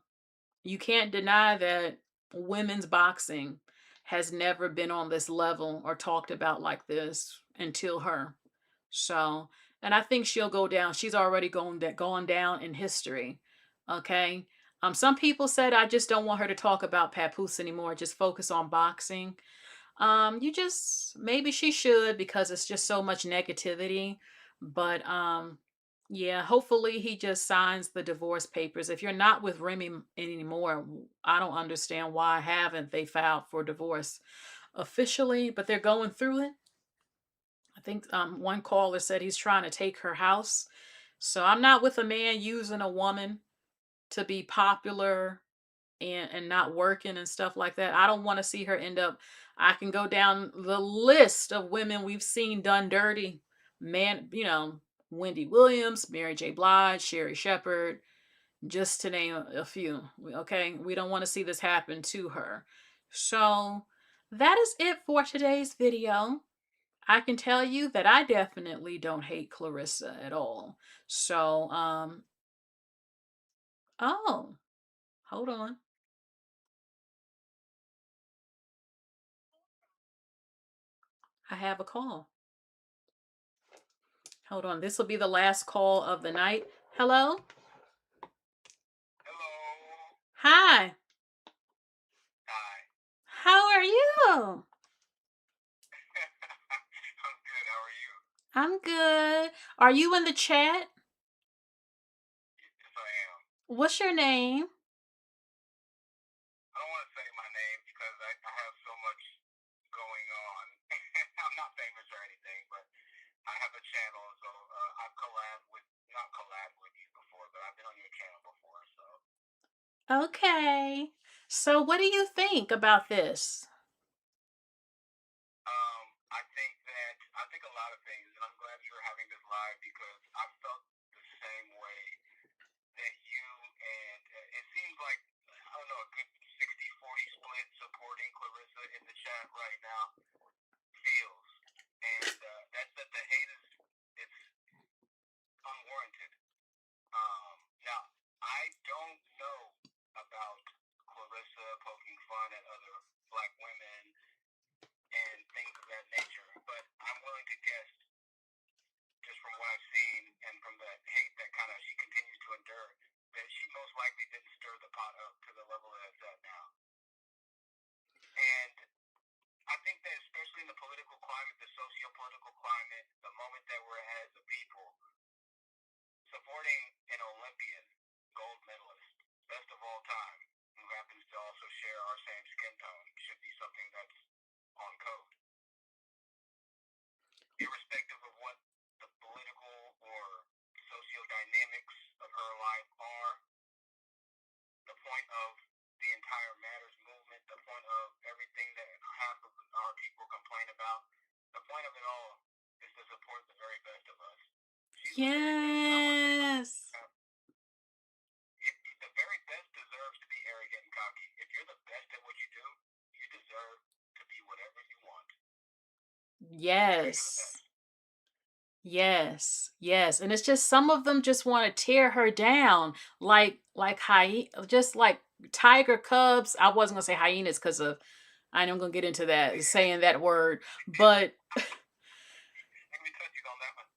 S1: you can't deny that women's boxing has never been on this level or talked about like this until her. So, and I think she'll go down. She's already gone down in history. Okay. Some people said I just don't want her to talk about Papoose anymore. Just focus on boxing. You just maybe she should because it's just so much negativity. But yeah, hopefully he just signs the divorce papers. If you're not with Remy anymore, I don't understand why haven't they filed for divorce officially, but they're going through it. I think one caller said he's trying to take her house. So I'm not with a man using a woman to be popular and not working and stuff like that. I don't want to see her end up. I can go down the list of women we've seen done dirty. Man, Wendy Williams, Mary J. Blige, Sherry Shepherd, just to name a few. Okay, we don't want to see this happen to her. So that is it for today's video. I can tell you that I definitely don't hate Claressa at all. So, oh, hold on. I have a call. Hold on. This will be the last call of the night. Hello?
S7: Hello.
S1: Hi.
S7: Hi.
S1: How are you?
S7: I'm good. How are you?
S1: I'm good. Are you in the chat?
S7: Yes, I am.
S1: What's your name?
S7: I don't want to say my name because I have so much going on. I'm not famous or anything, but I have a channel, so I've not collabed with you before, but I've been on your channel before, so.
S1: Okay. So, what do you think about this?
S7: I think a lot of things, and I'm glad you're having this live because I felt the same way that you and it seems like, I don't know, a good 60-40 split supporting Claressa in the chat right now feels. And that the hate it's unwarranted. Now, I don't know about Claressa poking fun at other black women and things of that nature, but I'm willing to guess, just from what I've seen and from the hate that kind of she continues to endure, that she most likely didn't stir the pot up to the level that it's at now. And I think that especially in the political climate, the socio-political climate, the moment that we're at as a people, supporting an Olympian gold medalist, best of all time, who happens to also share our same skin tone, should be something that's on code. Irrespective of what the political or socio-dynamics of her life are, the point of the entire Matters movement, the point of everything that half of our people complain about, the point of it all is to support the very best of us. She's the very best.
S1: Yes.
S7: The very best deserves to be arrogant and cocky. If you're the best at what you do, you deserve to be whatever you want.
S1: Yes. Yes, yes, and it's just some of them just want to tear her down, like just like tiger cubs. I wasn't gonna say hyenas because of I know I'm gonna get into that saying that word, but
S7: Let me touch you on that one.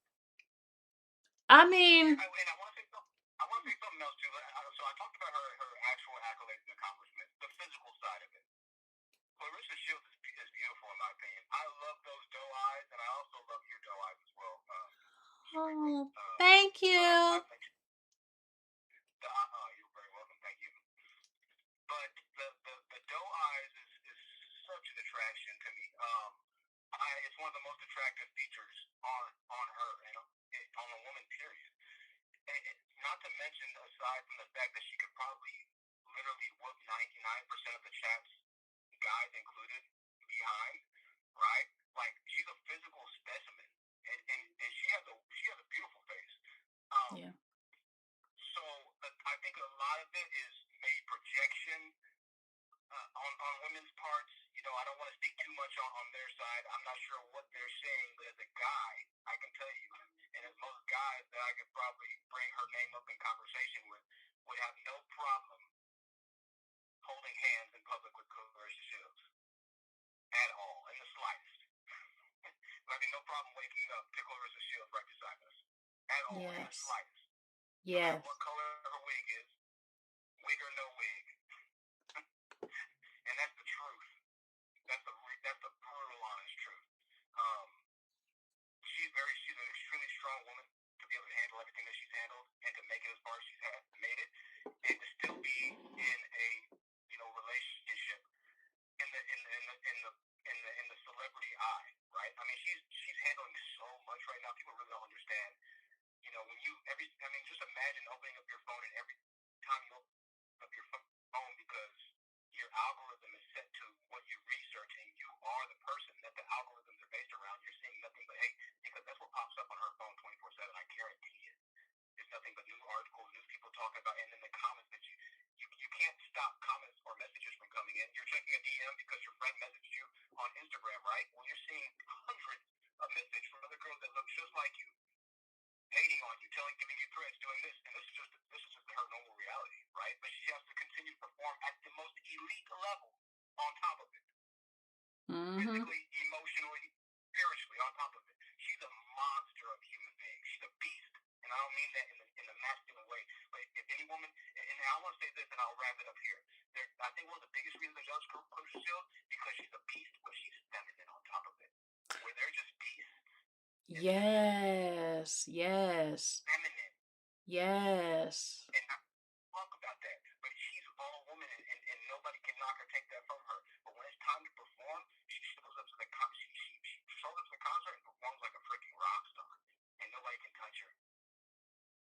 S1: I mean,
S7: And I want to say something else too. So I talked about her actual accolades and accomplishments, the physical side of it. Claressa Shields is beautiful in my opinion. I love those doe eyes, and I also love your doe eyes as well.
S1: oh, thank you.
S7: You're very welcome. Thank you. But the doe eyes is such an attraction to me. It's one of the most attractive features on her and on a woman. Period. not to mention, aside from the fact that she could probably literally whoop 99% of the chaps, guys included, behind, right? Like, she's a physical specimen, and she has a beautiful face.
S1: Yeah.
S7: So I think a lot of it is maybe projection on women's parts. You know, I don't want to speak too much on their side. I'm not sure what they're saying, but as a guy, I can tell you, and as most guys that I could probably bring her name up in conversation with, would have no problem holding hands in public with Claressa Shields at all, in the slightest. I mean, no problem waking up to Claressa Shields right beside us at all, in the
S1: Yes.
S7: slightest. No matter
S1: Yes.
S7: what color her wig is, wig or no wig, and that's the truth. That's the brutal, honest truth. Um, she's an extremely strong woman to be able to handle everything that she's handled and to make it as far as she's made it, and to still be in a relationship in the celebrity eye, right? I mean, she's handling so much right now. People really don't understand. You know, when you just imagine opening up your phone and every time you open up your phone because your algorithm is set to what you research and you are the person that the algorithms are based around. You're seeing nothing but hate because that's what pops up on her phone 24/7. I guarantee it. It's nothing but new articles, news people talking about, and in the comments that you can't stop comments or messages from coming in. You're checking a DM because your friend messaged you on Instagram, right? Well, you're seeing hundreds of messages from other girls that look just like you, hating on you, giving you threats, doing this, and this is just her normal reality, right? But she has to continue to perform at the most elite level on top of it,
S1: Mm-hmm.
S7: physically, emotionally, spiritually, on top of it. She's a monster of a human being. She's a beast, and I don't mean that in a masculine way. But if any woman, and I want to say this, and I'll wrap it up here. I think one of the biggest reasons I judge Claressa Shields because she's a beast, but she's feminine on top of it. Where they're just beasts.
S1: Yes. Yes.
S7: Feminine.
S1: Yes.
S7: And I talk about that. But she's all woman, and nobody can knock or take that from her. But when it's time to perform, she shows up to the she shows up to the concert and performs like a freaking rock star, and nobody can touch her.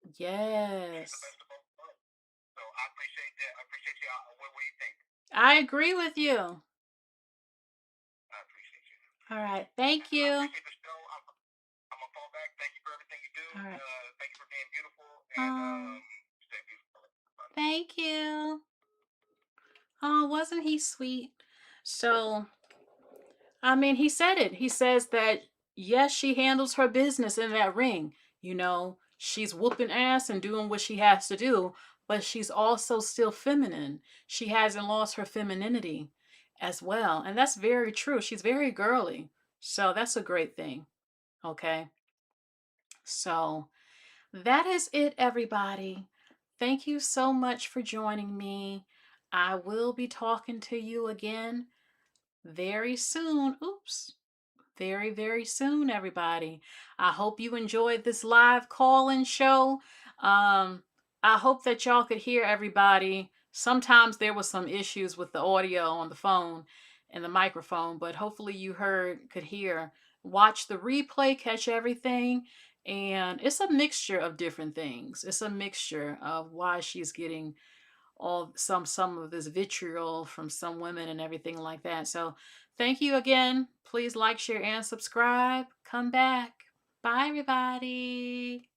S7: She's the
S1: Yes.
S7: best of both worlds. So I appreciate that. I appreciate you. What do you think?
S1: I agree with you.
S7: I appreciate you.
S1: All right. Thank
S7: I
S1: you.
S7: appreciate the show. I'm gonna fall back. Thank you for everything you do.
S1: All right.
S7: Thank you for being beautiful, and
S1: Um,
S7: stay beautiful. Bye.
S1: thank you. Oh, wasn't he sweet? So, I mean, he said it. He says that, yes, she handles her business in that ring. You know, she's whooping ass and doing what she has to do, but she's also still feminine. She hasn't lost her femininity as well. And that's very true. She's very girly. So that's a great thing. Okay. So that is it, everybody. Thank you so much for joining me. I will be talking to you again very soon. Oops. Very, very soon, everybody. I hope you enjoyed this live call-in show. I hope that y'all could hear everybody. Sometimes there was some issues with the audio on the phone and the microphone, but hopefully you could hear. Watch the replay, catch everything. And it's a mixture of different things. It's a mixture of why she's getting some of this vitriol from some women and everything like that. So thank you again. Please like, share, and subscribe. Come back. Bye, everybody.